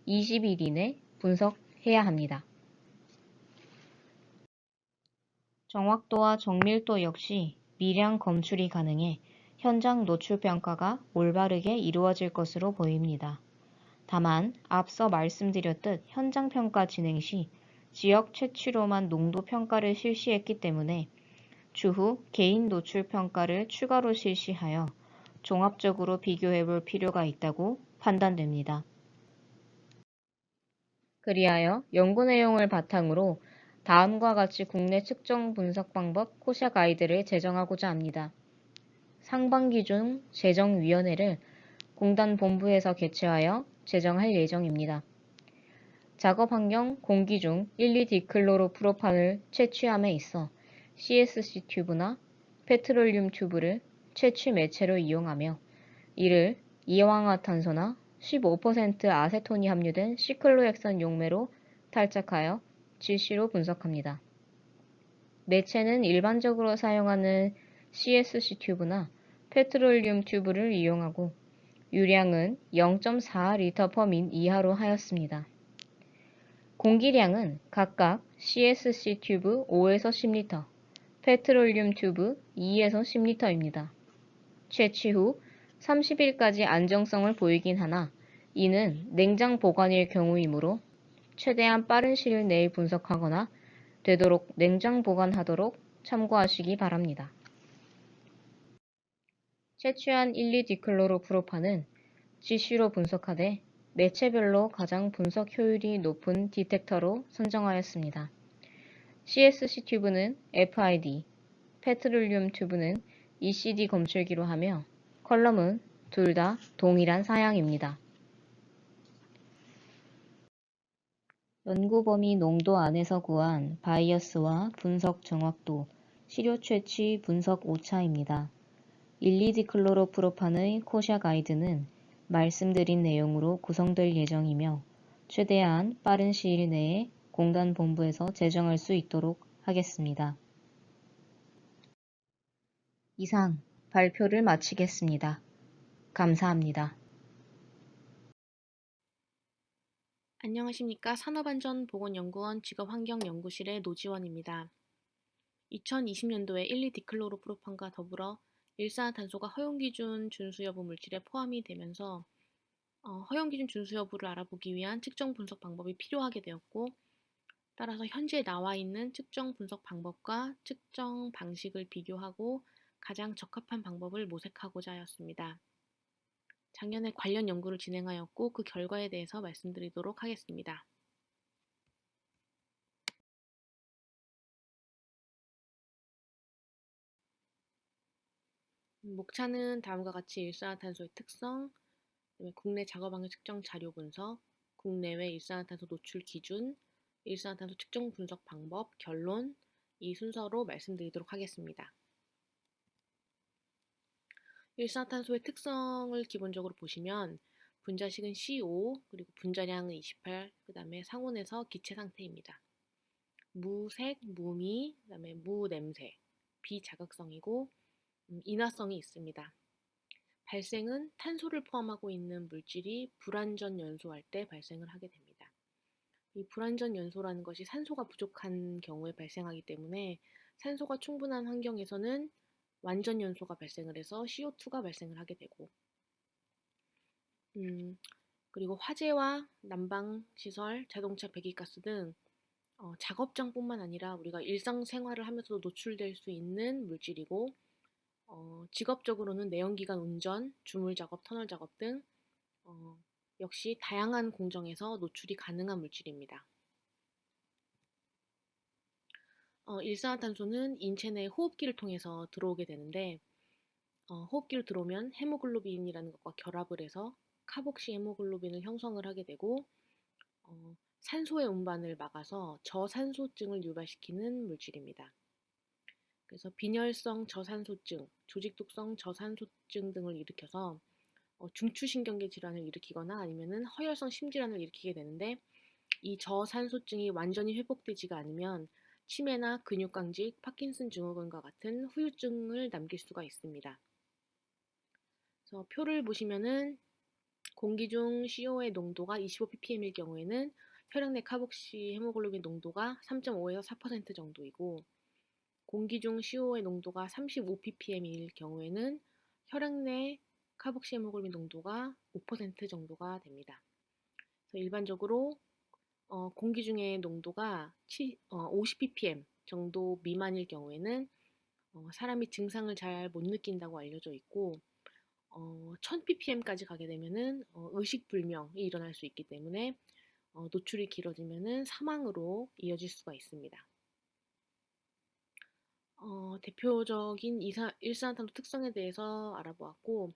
20일 이내 분석해야 합니다. 정확도와 정밀도 역시 미량 검출이 가능해 현장 노출 평가가 올바르게 이루어질 것으로 보입니다. 다만 앞서 말씀드렸듯 현장 평가 진행 시 지역 채취로만 농도 평가를 실시했기 때문에 추후 개인 노출 평가를 추가로 실시하여 종합적으로 비교해 볼 필요가 있다고 판단됩니다. 그리하여 연구 내용을 바탕으로 다음과 같이 국내 측정 분석 방법 코샤 가이드를 제정하고자 합니다. 상반기 중 제정위원회를 공단 본부에서 개최하여 제정할 예정입니다. 작업 환경 공기 중 1,2-디클로로프로판을 채취함에 있어 CSC 튜브나 페트롤륨 튜브를 채취 매체로 이용하며 이를 이황화탄소나 15% 아세톤이 함유된 시클로엑산 용매로 탈착하여 질시로 분석합니다. 매체는 일반적으로 사용하는 CSC 튜브나 페트롤륨 튜브를 이용하고 유량은 0.4L/min 이하로 하였습니다. 공기량은 각각 CSC 튜브 5에서 10리터, 페트롤륨 튜브 2에서 10리터입니다. 채취 후 30일까지 안정성을 보이긴 하나 이는 냉장 보관일 경우이므로 최대한 빠른 시일 내에 분석하거나 되도록 냉장 보관하도록 참고하시기 바랍니다. 채취한 1,2-디클로로프로판은 GC로 분석하되 매체별로 가장 분석 효율이 높은 디텍터로 선정하였습니다. CSC 튜브는 FID, 페트롤륨 튜브는 ECD 검출기로 하며 컬럼은 둘 다 동일한 사양입니다. 연구 범위 농도 안에서 구한 바이어스와 분석 정확도, 시료 채취 분석 오차입니다. 1,2-디클로로프로판의 코샤 가이드는 말씀드린 내용으로 구성될 예정이며 최대한 빠른 시일 내에 공단 본부에서 제정할 수 있도록 하겠습니다. 이상 발표를 마치겠습니다. 감사합니다. 안녕하십니까. 산업안전보건연구원 직업환경연구실의 노지원입니다. 2020년도에 1, 2디클로로프로판과 더불어 일산화탄소가 허용기준 준수 여부 물질에 포함이 되면서 허용기준 준수 여부를 알아보기 위한 측정 분석 방법이 필요하게 되었고, 따라서 현재 나와 있는 측정 분석 방법과 측정 방식을 비교하고 가장 적합한 방법을 모색하고자 하였습니다. 작년에 관련 연구를 진행하였고 그 결과에 대해서 말씀드리도록 하겠습니다. 목차는 다음과 같이 일산화탄소의 특성, 그다음에 국내 작업환경 측정 자료 분석, 국내외 일산화탄소 노출 기준, 일산화탄소 측정 분석 방법, 결론, 이 순서로 말씀드리도록 하겠습니다. 일산화탄소의 특성을 기본적으로 보시면 분자식은 CO, 그리고 분자량은 28, 그 다음에 상온에서 기체 상태입니다. 무색, 무미, 그 다음에 무냄새, 비자극성이고 인화성이 있습니다. 발생은 탄소를 포함하고 있는 물질이 불완전 연소할 때 발생을 하게 됩니다. 이 불완전 연소라는 것이 산소가 부족한 경우에 발생하기 때문에 산소가 충분한 환경에서는 완전 연소가 발생을 해서 CO2가 발생을 하게 되고, 그리고 화재와 난방시설, 자동차 배기가스 등 작업장뿐만 아니라 우리가 일상생활을 하면서도 노출될 수 있는 물질이고, 직업적으로는 내연기관 운전, 주물 작업, 터널 작업 등 역시 다양한 공정에서 노출이 가능한 물질입니다. 일산화탄소는 인체 내 호흡기를 통해서 들어오게 되는데, 호흡기로 들어오면 헤모글로빈이라는 것과 결합을 해서 카복시 헤모글로빈을 형성을 하게 되고, 산소의 운반을 막아서 저산소증을 유발시키는 물질입니다. 그래서 빈혈성 저산소증, 조직독성 저산소증 등을 일으켜서 중추신경계 질환을 일으키거나 아니면은 허혈성 심질환을 일으키게 되는데, 이 저산소증이 완전히 회복되지가 않으면 치매나 근육강직, 파킨슨 증후군과 같은 후유증을 남길 수가 있습니다. 그래서 표를 보시면은 공기 중 CO의 농도가 25ppm일 경우에는 혈액 내 카복시 헤모글로빈 농도가 3.5에서 4% 정도이고, 공기 중 CO의 농도가 35ppm일 경우에는 혈액 내 카복시 헤모글로빈 농도가 5% 정도가 됩니다. 그래서 일반적으로 공기 중의 농도가 50ppm 정도 미만일 경우에는 사람이 증상을 잘 못 느낀다고 알려져 있고, 1000ppm까지 가게 되면은 의식불명이 일어날 수 있기 때문에 노출이 길어지면은 사망으로 이어질 수가 있습니다. 대표적인 일산화탄소 특성에 대해서 알아보았고,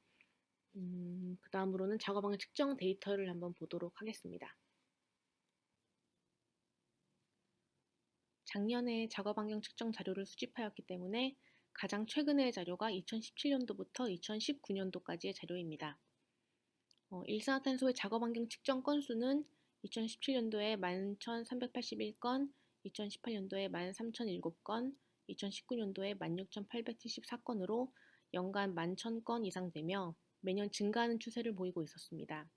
그 다음으로는 작업환경 측정 데이터를 한번 보도록 하겠습니다. 작년에 작업환경 측정 자료를 수집하였기 때문에 가장 최근의 자료가 2017년도부터 2019년도까지의 자료입니다. 일산화탄소의 작업환경 측정 건수는 2017년도에 11,381건, 2018년도에 13,007건, 2019년도에 16,874건으로 연간 11,000건 이상 되며 매년 증가하는 추세를 보이고 있었습니다.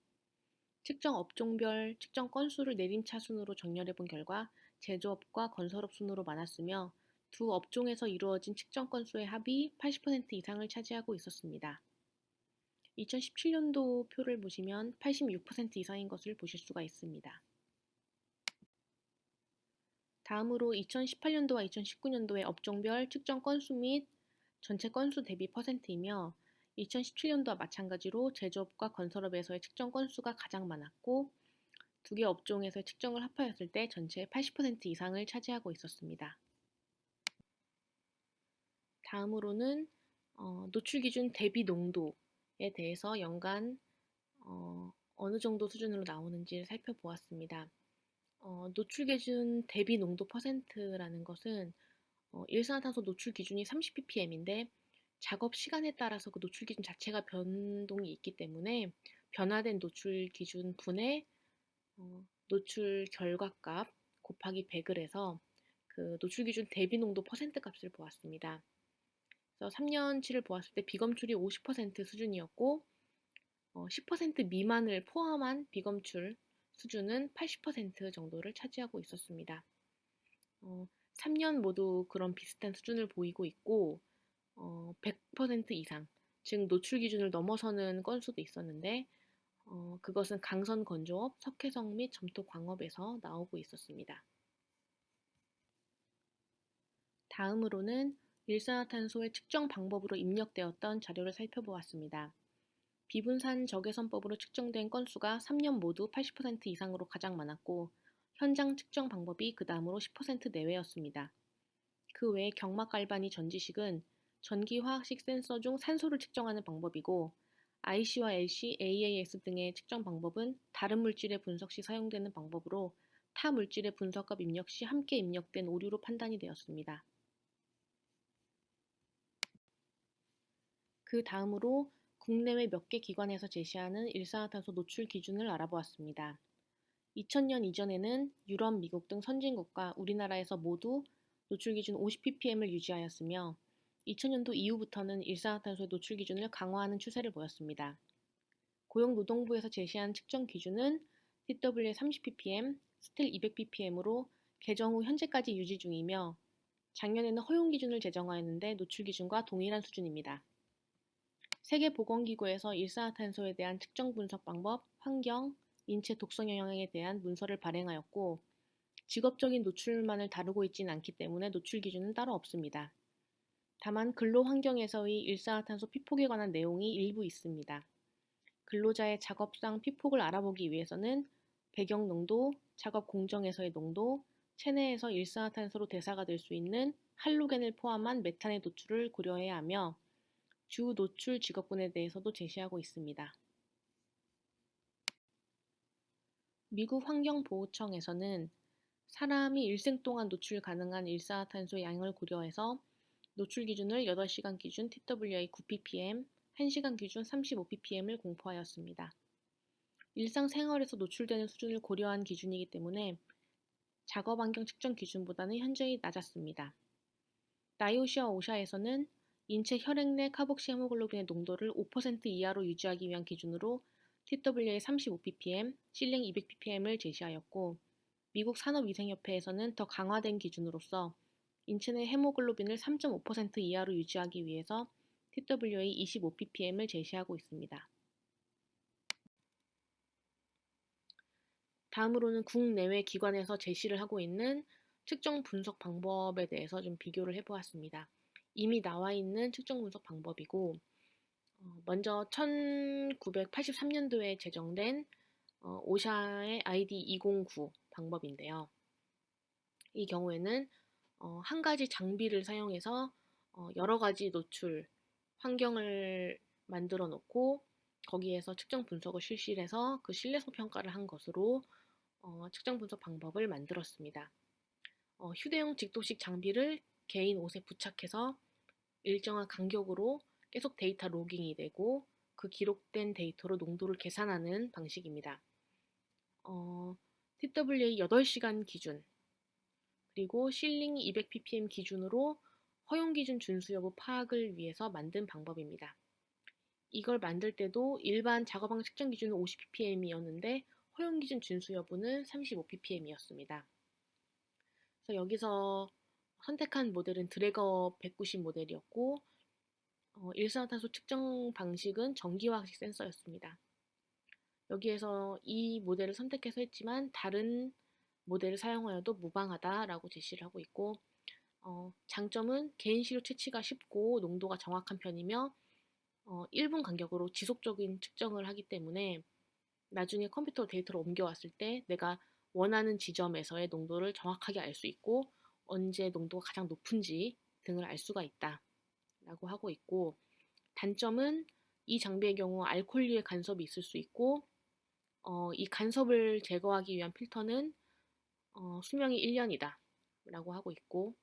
측정 업종별 측정 건수를 내림차 순으로 정렬해 본 결과 제조업과 건설업 순으로 많았으며 두 업종에서 이루어진 측정 건수의 합이 80% 이상을 차지하고 있었습니다. 2017년도 표를 보시면 86% 이상인 것을 보실 수가 있습니다. 다음으로 2018년도와 2019년도의 업종별 측정 건수 및 전체 건수 대비 퍼센트이며 2017년도와 마찬가지로 제조업과 건설업에서의 측정 건수가 가장 많았고, 두 개 업종에서의 측정을 합하였을 때 전체의 80% 이상을 차지하고 있었습니다. 다음으로는 노출 기준 대비 농도에 대해서 연간 어느 정도 수준으로 나오는지를 살펴보았습니다. 노출 기준 대비 농도 퍼센트라는 것은 일산화탄소 노출 기준이 30ppm인데 작업 시간에 따라서 그 노출 기준 자체가 변동이 있기 때문에 변화된 노출 기준 분의 노출 결과값 곱하기 100을 해서 그 노출 기준 대비 농도 퍼센트 값을 보았습니다. 그래서 3년치를 보았을 때 비검출이 50% 수준이었고, 10% 미만을 포함한 비검출 수준은 80% 정도를 차지하고 있었습니다. 3년 모두 그런 비슷한 수준을 보이고 있고 100% 이상, 즉 노출 기준을 넘어서는 건수도 있었는데 그것은 강선 건조업, 석회성 및 점토 광업에서 나오고 있었습니다. 다음으로는 일산화탄소의 측정 방법으로 입력되었던 자료를 살펴보았습니다. 비분산 적외선법으로 측정된 건수가 3년 모두 80% 이상으로 가장 많았고 현장 측정 방법이 그 다음으로 10% 내외였습니다. 그 외에 경막 갈바니 전지식은 전기화학식 센서 중 산소를 측정하는 방법이고 IC와 LC, AAS 등의 측정 방법은 다른 물질의 분석 시 사용되는 방법으로 타 물질의 분석값 입력 시 함께 입력된 오류로 판단이 되었습니다. 그 다음으로 국내외 몇 개 기관에서 제시하는 일산화탄소 노출 기준을 알아보았습니다. 2000년 이전에는 유럽, 미국 등 선진국과 우리나라에서 모두 노출 기준 50ppm을 유지하였으며 2000년도 이후부터는 일산화탄소의 노출 기준을 강화하는 추세를 보였습니다. 고용노동부에서 제시한 측정 기준은 TWA 30ppm, 스틸 200ppm으로 개정 후 현재까지 유지 중이며 작년에는 허용 기준을 제정하였는데 노출 기준과 동일한 수준입니다. 세계보건기구에서 일산화탄소에 대한 측정 분석 방법, 환경, 인체 독성 영향에 대한 문서를 발행하였고 직업적인 노출만을 다루고 있지는 않기 때문에 노출 기준은 따로 없습니다. 다만 근로환경에서의 일산화탄소 피폭에 관한 내용이 일부 있습니다. 근로자의 작업상 피폭을 알아보기 위해서는 배경 농도, 작업 공정에서의 농도, 체내에서 일산화탄소로 대사가 될 수 있는 할로겐을 포함한 메탄의 노출을 고려해야 하며 주 노출 직업군에 대해서도 제시하고 있습니다. 미국 환경보호청에서는 사람이 일생 동안 노출 가능한 일산화탄소 양을 고려해서 노출 기준을 8시간 기준 TWA 9ppm, 1시간 기준 35ppm을 공포하였습니다. 일상생활에서 노출되는 수준을 고려한 기준이기 때문에 작업 환경 측정 기준보다는 현저히 낮았습니다. 나이오시와 오샤에서는 인체 혈액 내 카복시 헤모글로빈의 농도를 5% 이하로 유지하기 위한 기준으로 TWA 35ppm, 실링 200ppm을 제시하였고 미국 산업위생협회에서는 더 강화된 기준으로서 인체 내 헤모글로빈을 3.5% 이하로 유지하기 위해서 TWA 25ppm을 제시하고 있습니다. 다음으로는 국내외 기관에서 제시를 하고 있는 측정 분석 방법에 대해서 좀 비교를 해보았습니다. 이미 나와 있는 측정 분석 방법이고 먼저 1983년도에 제정된 오샤의 ID 209 방법인데요. 이 경우에는 한 가지 장비를 사용해서 여러 가지 노출 환경을 만들어 놓고 거기에서 측정 분석을 실시를 해서 그 신뢰성 평가를 한 것으로 측정 분석 방법을 만들었습니다. 휴대용 직도식 장비를 개인 옷에 부착해서 일정한 간격으로 계속 데이터 로깅이 되고 그 기록된 데이터로 농도를 계산하는 방식입니다. TWA 8시간 기준 그리고 실링 200ppm 기준으로 허용기준 준수 여부 파악을 위해서 만든 방법입니다. 이걸 만들 때도 일반 작업항 측정 기준은 50ppm이었는데 허용기준 준수 여부는 35ppm이었습니다. 그래서 여기서 선택한 모델은 드래거 190 모델이었고 일산화탄소 측정 방식은 전기화학식 센서였습니다. 여기에서 이 모델을 선택해서 했지만 다른 모델을 사용하여도 무방하다라고 제시를 하고 있고 장점은 개인시로 채취가 쉽고 농도가 정확한 편이며 1분 간격으로 지속적인 측정을 하기 때문에 나중에 컴퓨터 데이터를 옮겨왔을 때 내가 원하는 지점에서의 농도를 정확하게 알 수 있고 언제 농도가 가장 높은지 등을 알 수가 있다 라고 하고 있고 단점은 이 장비의 경우 알코올류의 간섭이 있을 수 있고 이 간섭을 제거하기 위한 필터는 수명이 1년이다 라고 하고 있고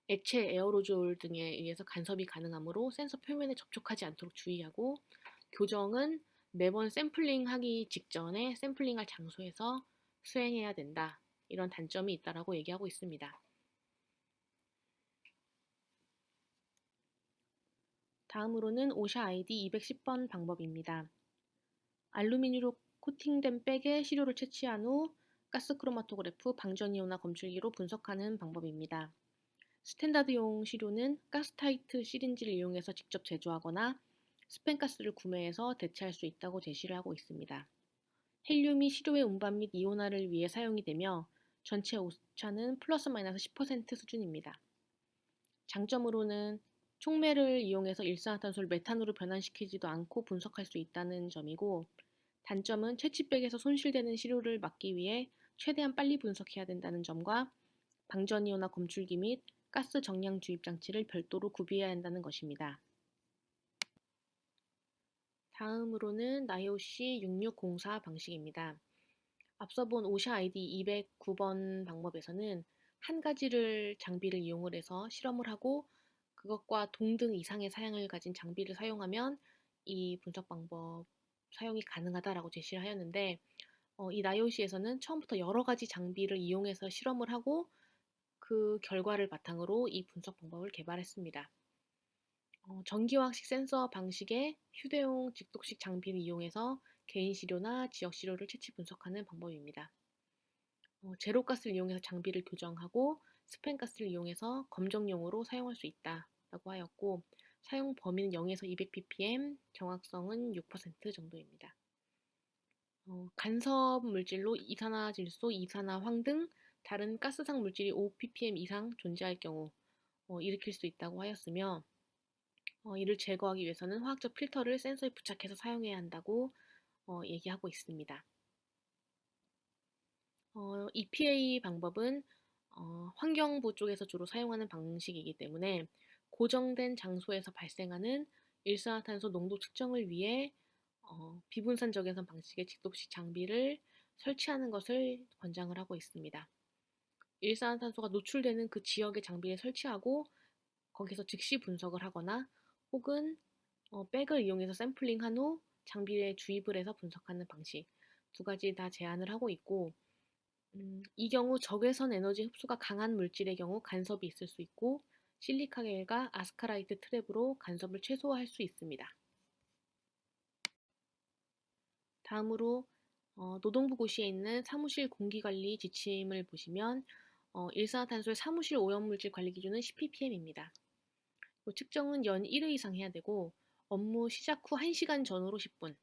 액체 에어로졸 등에 의해서 간섭이 가능하므로 센서 표면에 접촉하지 않도록 주의하고 교정은 매번 샘플링하기 직전에 샘플링할 장소에서 수행해야 된다. 이런 단점이 있다라고 얘기하고 있습니다. 다음으로는 OSHA ID 210번 방법입니다. 알루미늄으로 코팅된 백에 시료를 채취한 후 가스 크로마토그래프, 방전이온화 검출기로 분석하는 방법입니다. 스탠다드용 시료는 가스타이트 시린지를 이용해서 직접 제조하거나 스팸가스를 구매해서 대체할 수 있다고 제시를 하고 있습니다. 헬륨이 시료의 운반 및 이온화를 위해 사용이 되며 전체 오차는 플러스 마이너스 10% 수준입니다. 장점으로는 촉매를 이용해서 일산화탄소를 메탄으로 변환시키지도 않고 분석할 수 있다는 점이고, 단점은 채취백에서 손실되는 시료를 막기 위해 최대한 빨리 분석해야 된다는 점과 방전이온화 검출기 및 가스 정량 주입 장치를 별도로 구비해야 한다는 것입니다. 다음으로는 NIOSH 6604 방식입니다. 앞서 본 OSHA ID 209번 방법에서는 한 가지를 장비를 이용을 해서 실험을 하고 그것과 동등 이상의 사양을 가진 장비를 사용하면 이 분석 방법 사용이 가능하다라고 제시를 하였는데, 이 NIOSH에서는 처음부터 여러 가지 장비를 이용해서 실험을 하고 그 결과를 바탕으로 이 분석 방법을 개발했습니다. 전기화학식 센서 방식의 휴대용 직독식 장비를 이용해서 개인 시료나 지역 시료를 채취 분석하는 방법입니다. 제로가스를 이용해서 장비를 교정하고 스팸가스를 이용해서 검정용으로 사용할 수 있다라고 하였고, 사용 범위는 0에서 200ppm, 정확성은 6% 정도입니다. 간섭 물질로 이산화질소, 이산화황 등 다른 가스상 물질이 5ppm 이상 존재할 경우 일으킬 수 있다고 하였으며, 이를 제거하기 위해서는 화학적 필터를 센서에 부착해서 사용해야 한다고 얘기하고 있습니다. EPA 방법은 환경부 쪽에서 주로 사용하는 방식이기 때문에 고정된 장소에서 발생하는 일산화탄소 농도 측정을 위해 비분산 적외선 방식의 직독식 장비를 설치하는 것을 권장을 하고 있습니다. 일산화탄소가 노출되는 그 지역에 장비를 설치하고 거기서 즉시 분석을 하거나 혹은 백을 이용해서 샘플링한 후 장비에 주입을 해서 분석하는 방식 두 가지 다 제한을 하고 있고, 이 경우 적외선 에너지 흡수가 강한 물질의 경우 간섭이 있을 수 있고, 실리카겔과 아스카라이트 트랩으로 간섭을 최소화할 수 있습니다. 다음으로 노동부 고시에 있는 사무실 공기관리 지침을 보시면 일산화탄소의 사무실 오염물질 관리 기준은 10ppm입니다. 측정은 연 1회 이상 해야 되고, 업무 시작 후 1시간 전후로 10분,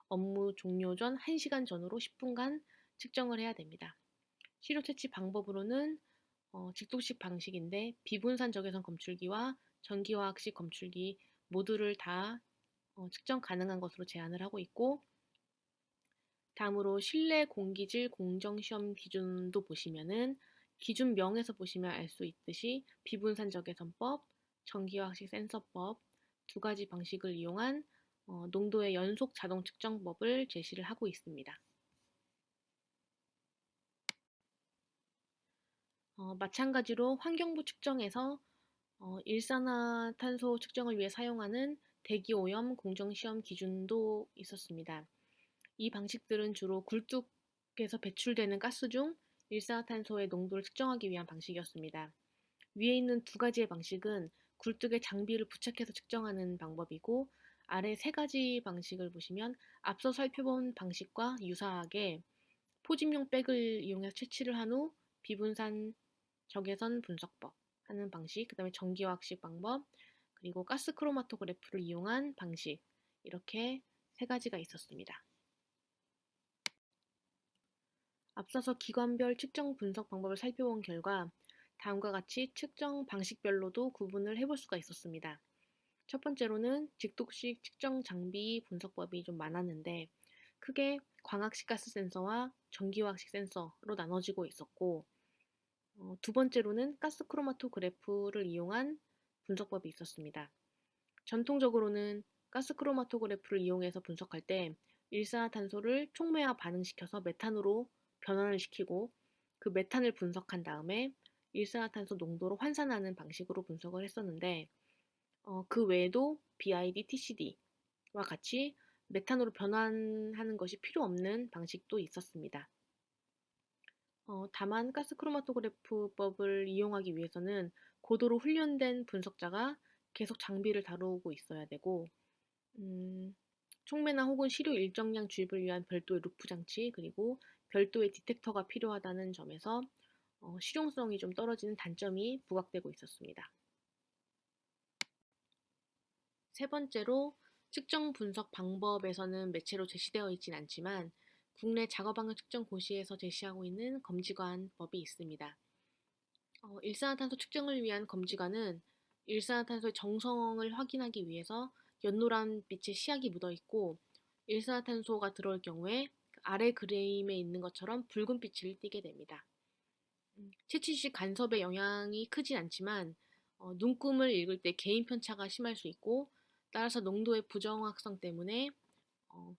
업무 종료 전 1시간 전후로 10분간 측정을 해야 됩니다. 시료 채취 방법으로는 직독식 방식인데 비분산 적외선 검출기와 전기화학식 검출기 모두를 다 측정 가능한 것으로 제한을 하고 있고, 다음으로 실내 공기질 공정시험 기준도 보시면은 기준명에서 보시면 알 수 있듯이 비분산 적외선법, 전기화학식 센서법 두 가지 방식을 이용한 농도의 연속 자동 측정법을 제시를 하고 있습니다. 마찬가지로 환경부 측정에서 일산화탄소 측정을 위해 사용하는 대기오염 공정시험 기준도 있었습니다. 이 방식들은 주로 굴뚝에서 배출되는 가스 중 일산화탄소의 농도를 측정하기 위한 방식이었습니다. 위에 있는 두 가지의 방식은 굴뚝에 장비를 부착해서 측정하는 방법이고, 아래 세 가지 방식을 보시면 앞서 살펴본 방식과 유사하게 포집용 백을 이용해서 채취를 한 후 비분산 적외선 분석법 하는 방식, 그 다음에 전기화학식 방법, 그리고 가스 크로마토그래프를 이용한 방식, 이렇게 세 가지가 있었습니다. 앞서서 기관별 측정 분석 방법을 살펴본 결과 다음과 같이 측정 방식별로도 구분을 해볼 수가 있었습니다. 첫 번째로는 직독식 측정 장비 분석법이 좀 많았는데 크게 광학식 가스 센서와 전기화학식 센서로 나눠지고 있었고, 두 번째로는 가스 크로마토그래프를 이용한 분석법이 있었습니다. 전통적으로는 가스 크로마토그래프를 이용해서 분석할 때 일산화탄소를 촉매와 반응시켜서 메탄으로 변환을 시키고 그 메탄을 분석한 다음에 일산화탄소 농도로 환산하는 방식으로 분석을 했었는데, 그 외에도 BID, TCD와 같이 메탄으로 변환하는 것이 필요 없는 방식도 있었습니다. 다만 가스 크로마토그래프법을 이용하기 위해서는 고도로 훈련된 분석자가 계속 장비를 다루고 있어야 되고, 촉매나 혹은 시료 일정량 주입을 위한 별도의 루프 장치, 그리고 별도의 디텍터가 필요하다는 점에서 실용성이 좀 떨어지는 단점이 부각되고 있었습니다. 세 번째로 측정 분석 방법에서는 매체로 제시되어 있진 않지만 국내 작업환경 측정 고시에서 제시하고 있는 검지관법이 있습니다. 일산화탄소 측정을 위한 검지관은 일산화탄소의 정성을 확인하기 위해서 연노란 빛의 시약이 묻어 있고 일산화탄소가 들어올 경우에 아래 그림에 있는 것처럼 붉은 빛을 띠게 됩니다. 채취식 간섭의 영향이 크진 않지만 눈금을 읽을 때 개인 편차가 심할 수 있고 따라서 농도의 부정확성 때문에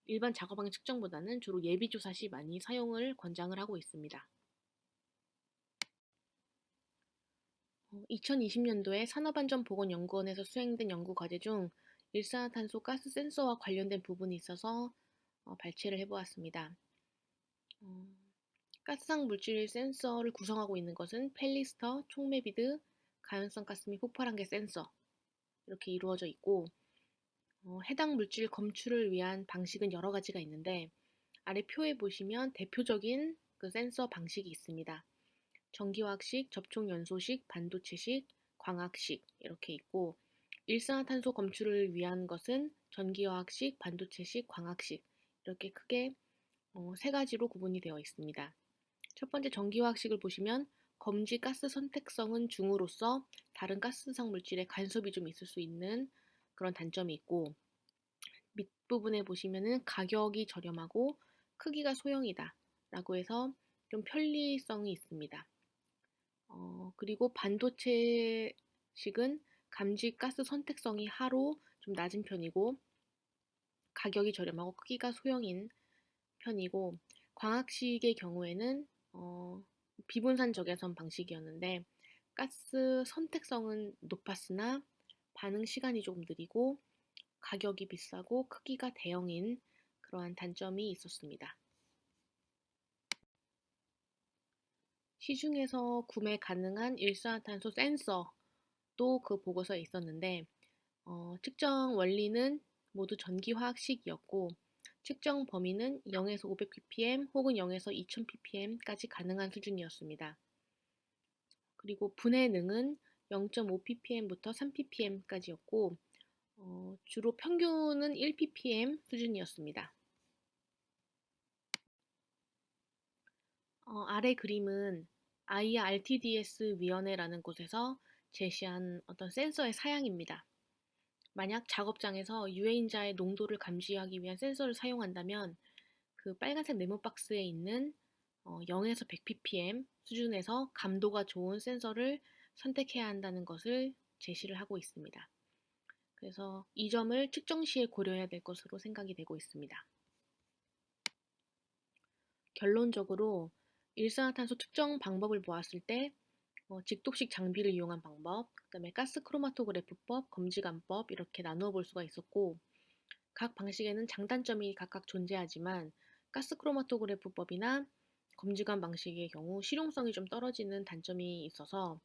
일반 작업환경 측정보다는 주로 예비조사 시 많이 사용을 권장을 하고 있습니다. 2020년도에 산업안전보건연구원에서 수행된 연구과제 중 일산화탄소 가스 센서와 관련된 부분이 있어서 발췌를 해보았습니다. 가스상 물질 센서를 구성하고 있는 것은 펠리스터, 촉매비드, 가연성 가스 및 폭발한계 센서 이렇게 이루어져 있고 해당 물질 검출을 위한 방식은 여러 가지가 있는데 아래 표에 보시면 대표적인 그 센서 방식이 있습니다. 전기화학식, 접촉연소식, 반도체식, 광학식 이렇게 있고 일산화탄소 검출을 위한 것은 전기화학식, 반도체식, 광학식 이렇게 크게 세 가지로 구분이 되어 있습니다. 첫 번째 전기화학식을 보시면 검지 가스 선택성은 중으로서 다른 가스성 물질에 간섭이 좀 있을 수 있는 그런 단점이 있고 밑부분에 보시면은 가격이 저렴하고 크기가 소형이다 라고 해서 좀 편리성이 있습니다. 그리고 반도체식은 감지 가스 선택성이 하로 좀 낮은 편이고 가격이 저렴하고 크기가 소형인 편이고 광학식의 경우에는 비분산 적외선 방식이었는데 가스 선택성은 높았으나 반응 시간이 조금 느리고 가격이 비싸고 크기가 대형인 그러한 단점이 있었습니다. 시중에서 구매 가능한 일산화탄소 센서도 그 보고서에 있었는데 측정 원리는 모두 전기화학식이었고 측정 범위는 0에서 500ppm 혹은 0에서 2000ppm까지 가능한 수준이었습니다. 그리고 분해능은 0.5ppm부터 3ppm까지였고 주로 평균은 1ppm 수준이었습니다. 아래 그림은 아이아 RTDS 위원회라는 곳에서 제시한 어떤 센서의 사양입니다. 만약 작업장에서 유해인자의 농도를 감지하기 위한 센서를 사용한다면 그 빨간색 네모 박스에 있는 0에서 100ppm 수준에서 감도가 좋은 센서를 선택해야 한다는 것을 제시를 하고 있습니다. 그래서 이 점을 측정 시에 고려해야 될 것으로 생각이 되고 있습니다. 결론적으로 일산화탄소 측정 방법을 보았을 때 직독식 장비를 이용한 방법, 그다음에 가스 크로마토그래프법, 검지관법 이렇게 나누어 볼 수가 있었고 각 방식에는 장단점이 각각 존재하지만 가스 크로마토그래프법이나 검지관 방식의 경우 실용성이 좀 떨어지는 단점이 있어서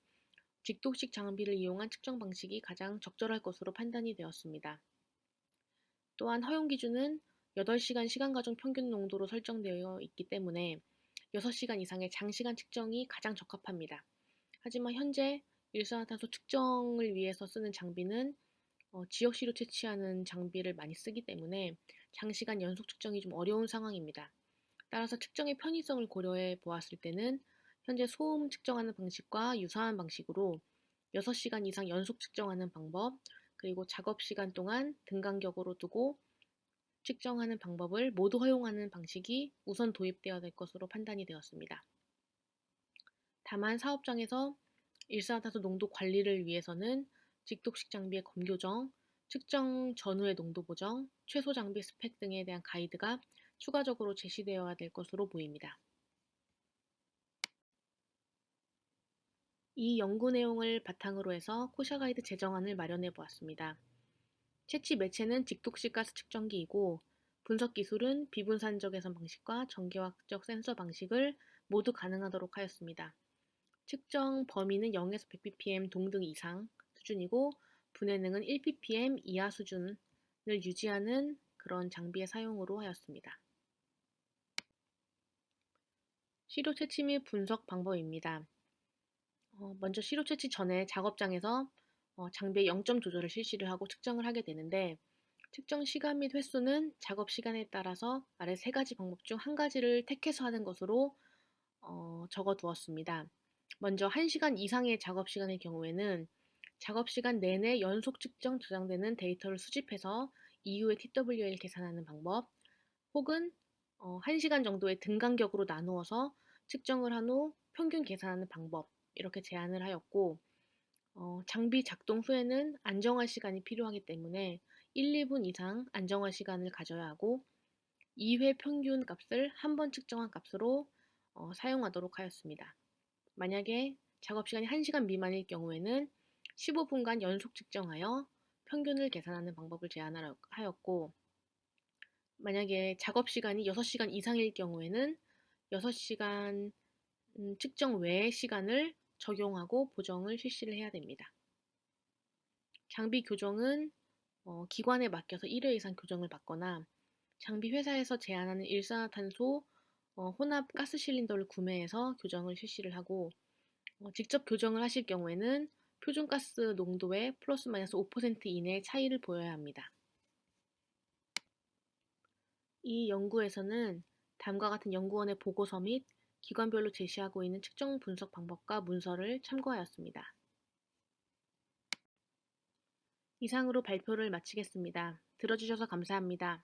직독식 장비를 이용한 측정 방식이 가장 적절할 것으로 판단이 되었습니다. 또한 허용 기준은 8시간 시간가중 평균 농도로 설정되어 있기 때문에 6시간 이상의 장시간 측정이 가장 적합합니다. 하지만 현재 일산화탄소 측정을 위해서 쓰는 장비는 지역시로 채취하는 장비를 많이 쓰기 때문에 장시간 연속 측정이 좀 어려운 상황입니다. 따라서 측정의 편의성을 고려해 보았을 때는 현재 소음 측정하는 방식과 유사한 방식으로 6시간 이상 연속 측정하는 방법, 그리고 작업 시간 동안 등간격으로 두고 측정하는 방법을 모두 허용하는 방식이 우선 도입되어야 될 것으로 판단이 되었습니다. 다만 사업장에서 일산화탄소 농도 관리를 위해서는 직독식 장비의 검교정, 측정 전후의 농도 보정, 최소 장비 스펙 등에 대한 가이드가 추가적으로 제시되어야 될 것으로 보입니다. 이 연구 내용을 바탕으로 해서 코샤 가이드 제정안을 마련해 보았습니다. 채취 매체는 직독식 가스 측정기이고 분석 기술은 비분산적 외선 방식과 전기화학적 센서 방식을 모두 가능하도록 하였습니다. 측정 범위는 0에서 100ppm 동등 이상 수준이고 분해능은 1ppm 이하 수준을 유지하는 그런 장비의 사용으로 하였습니다. 시료 채취 및 분석 방법입니다. 먼저 시료 채취 전에 작업장에서 장비의 0점 조절을 실시를 하고 측정을 하게 되는데, 측정 시간 및 횟수는 작업 시간에 따라서 아래 세 가지 방법 중 한 가지를 택해서 하는 것으로 적어 두었습니다. 먼저 1시간 이상의 작업 시간의 경우에는 작업 시간 내내 연속 측정 저장되는 데이터를 수집해서 이후에 TWL 계산하는 방법, 혹은 1시간 정도의 등간격으로 나누어서 측정을 한 후 평균 계산하는 방법, 이렇게 제안을 하였고, 장비 작동 후에는 안정화 시간이 필요하기 때문에 1, 2분 이상 안정화 시간을 가져야 하고 2회 평균 값을 한 번 측정한 값으로 사용하도록 하였습니다. 만약에 작업 시간이 1시간 미만일 경우에는 15분간 연속 측정하여 평균을 계산하는 방법을 제안하였고, 만약에 작업 시간이 6시간 이상일 경우에는 6시간 측정 외의 시간을 적용하고 보정을 실시를 해야 됩니다. 장비 교정은 기관에 맡겨서 1회 이상 교정을 받거나 장비 회사에서 제안하는 일산화탄소 혼합 가스 실린더를 구매해서 교정을 실시를 하고, 직접 교정을 하실 경우에는 표준가스 농도의 플러스 마이너스 5% 이내의 차이를 보여야 합니다. 이 연구에서는 다음과 같은 연구원의 보고서 및 기관별로 제시하고 있는 측정 분석 방법과 문서를 참고하였습니다. 이상으로 발표를 마치겠습니다. 들어주셔서 감사합니다.